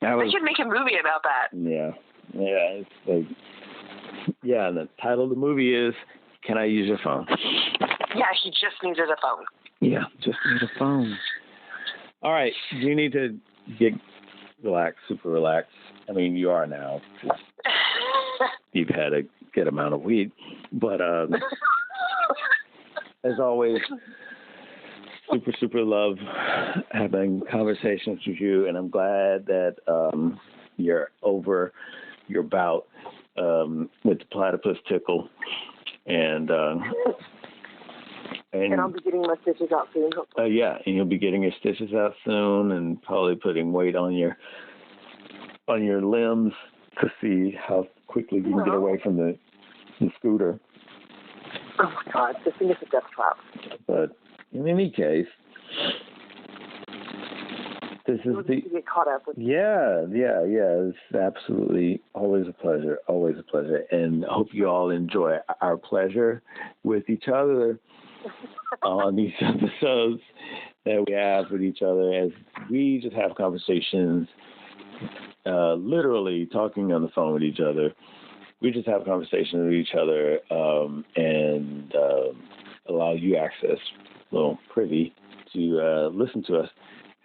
They should make a movie about that. Yeah. It's like, and the title of the movie is "Can I Use Your Phone?" Yeah, he just needed a phone. Yeah, just need a phone. All right, you need to get relaxed, super relaxed. I mean, you are now. You've had a good amount of weed, but as always, super love having conversations with you, and I'm glad that you're over your bout with the platypus tickle, and I'll be getting my stitches out soon, hopefully. And you'll be getting your stitches out soon, and probably putting weight on your limbs to see how quickly you can get away from the scooter. Oh my God, this thing is a death trap. But in any case, this is to get caught up with. Yeah. It's absolutely always a pleasure, and I hope you all enjoy our pleasure with each other on these episodes that we have with each other as we just have conversations, literally talking on the phone with each other. We just have conversations with each other and allow you access, a little privy, to listen to us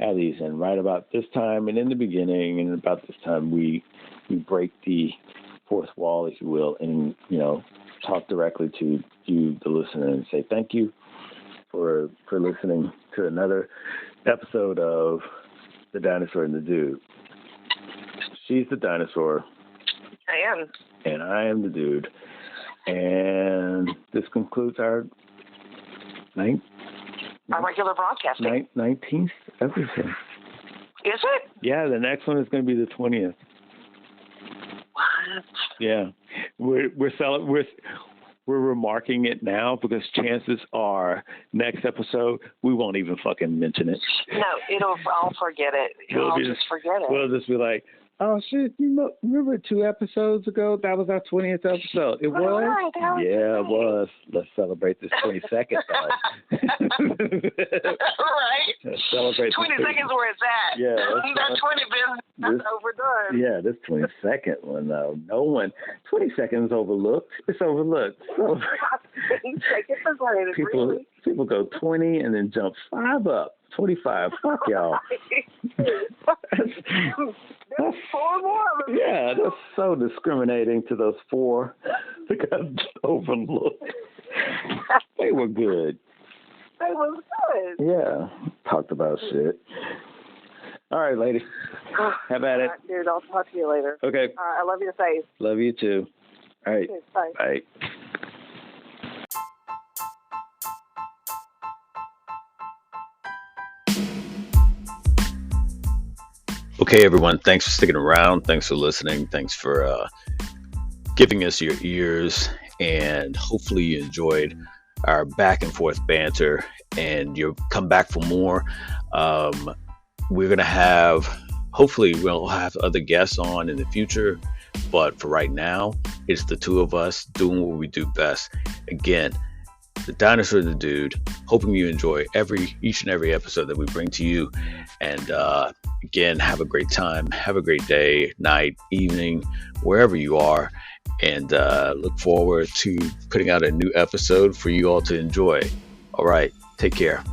have these. And right about this time and in the beginning and about this time, we break the fourth wall, if you will, and, talk directly to you, the listener, and say thank you for listening to another episode of The Dinosaur and the Dude. She's the dinosaur. I am. And I am the dude. And this concludes our regular broadcasting. 19th episode. Is it? Yeah, the next one is going to be the 20th. What? Yeah. We're remarking it now because chances are next episode we won't even fucking mention it. No, I'll forget it. I'll just forget it. We'll just be like, oh shit, remember 2 episodes ago? That was our 20th episode. It was? Right, it was. Let's celebrate this 22nd time. Right. Let's celebrate 20 seconds where it's at. Yeah. That 20 business, that's overdone. Yeah, this 22nd one, though. No one, 20 seconds overlooked. It's overlooked. So, 20 seconds people go 20 and then jump 5 up. 25. Fuck y'all. That's 4 more of them. Yeah, that's so discriminating to those 4 that got overlooked. They were good. They was good. Yeah, talked about shit. All right, lady. Have at it. Right, dude, I'll talk to you later. Okay. All right, I love you to face. Love you too. All right. Okay, bye. Bye. Okay, everyone, thanks for sticking around. Thanks for listening. Thanks for giving us your ears. And hopefully you enjoyed our back and forth banter and you'll come back for more. We're going to hopefully we'll have other guests on in the future. But for right now, it's the 2 of us doing what we do best. Again, The Dinosaur the Dude, hoping you enjoy each and every episode that we bring to you. And again, have a great time. Have a great day, night, evening, wherever you are. And look forward to putting out a new episode for you all to enjoy. All right. Take care.